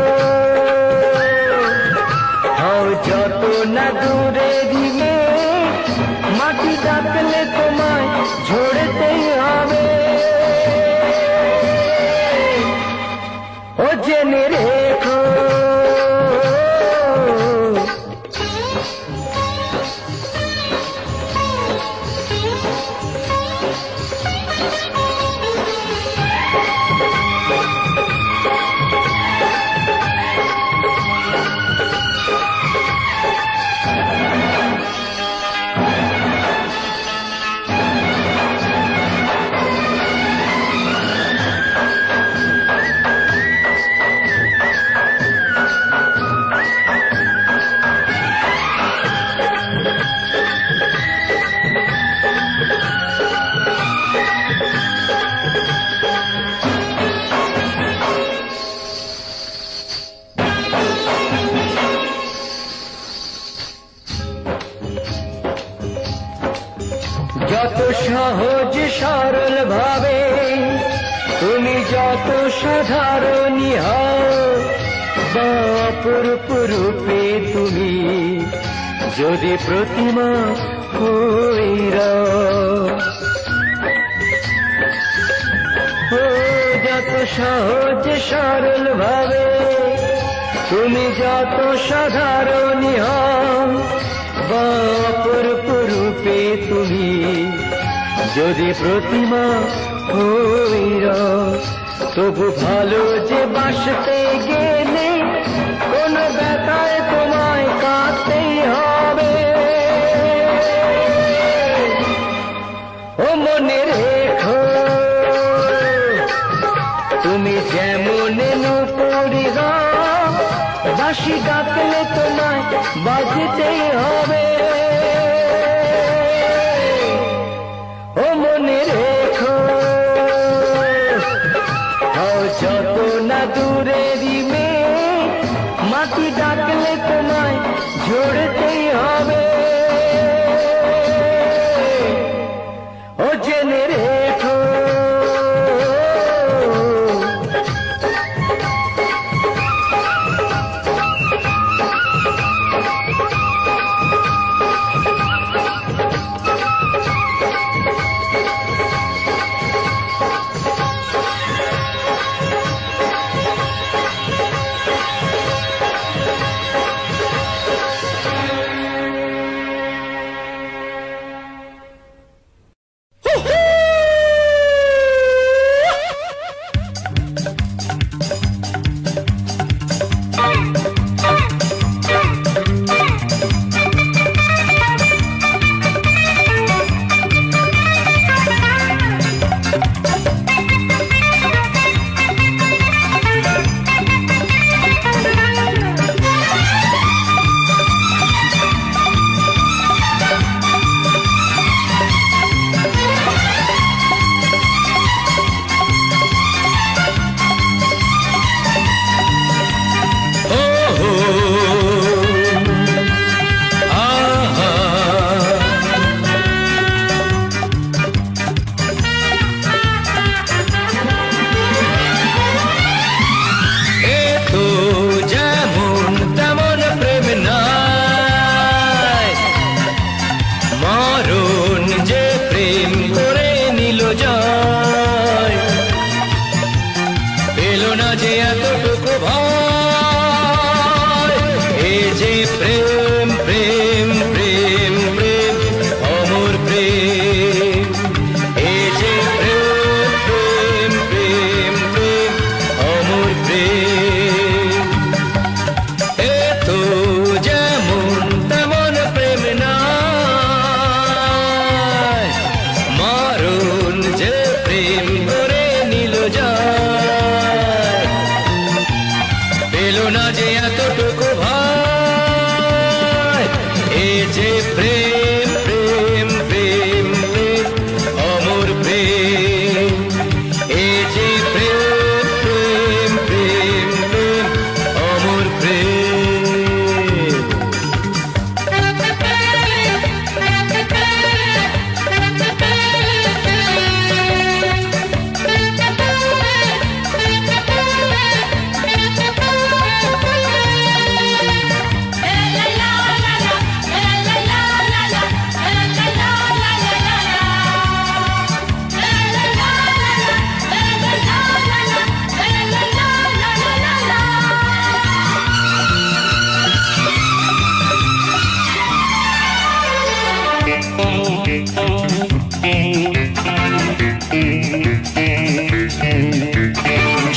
হও যত না দূরেরই মেঘ, মাটি ডাকলে তোমায় ঝরতেই হবে, ও জেনে রেখো। যত সহজ সরল ভাবে তুমি যত সাধারণী হও বা অপরূপ রূপে তুমি যদি প্রতিমা হইরা যত সহজ সরল ভাবে তুমি যত সাধারণী হও বা অপরূপ রূপে তুমি যদি প্রতিমা হইরা তবু ভালো যে বাসতে গেলে কোন ব্যথায় তোমায় কাঁদতেই হবে। ও মনে রেখো তুমি যেমন নুপুরি গাও বাঁশি ডাকলে তোমায় বাজতেই হবে। ও মনে রেখো যত না দূরেরই মেয়ে মাটি ডাকলে তোমায় ঝরতেই হবে। ও জেনে রেখো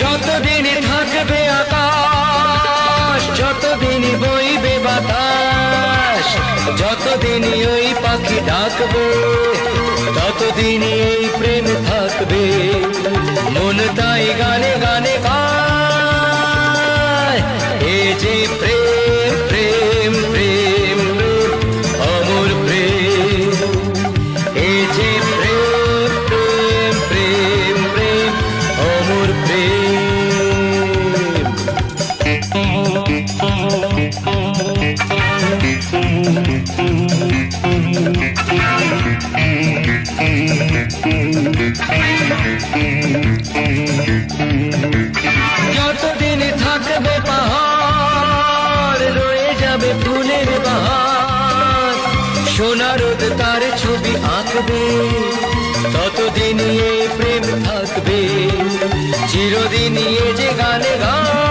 যতদিন থাকবে আকাশ যতদিন বইবে বাতাস যতদিন ওই পাখি ডাকবে ততদিন এই প্রেম থাকবে মন তাই গানে গানে গায় এ যে প্রেম প্রেম প্রেম অমর প্রেম এ যে প্রেম প্রেম প্রেম প্রেম অমর প্রেম থাকবে ততদিন এই প্রেম থাকবে চিরদিন এ যে গানে গান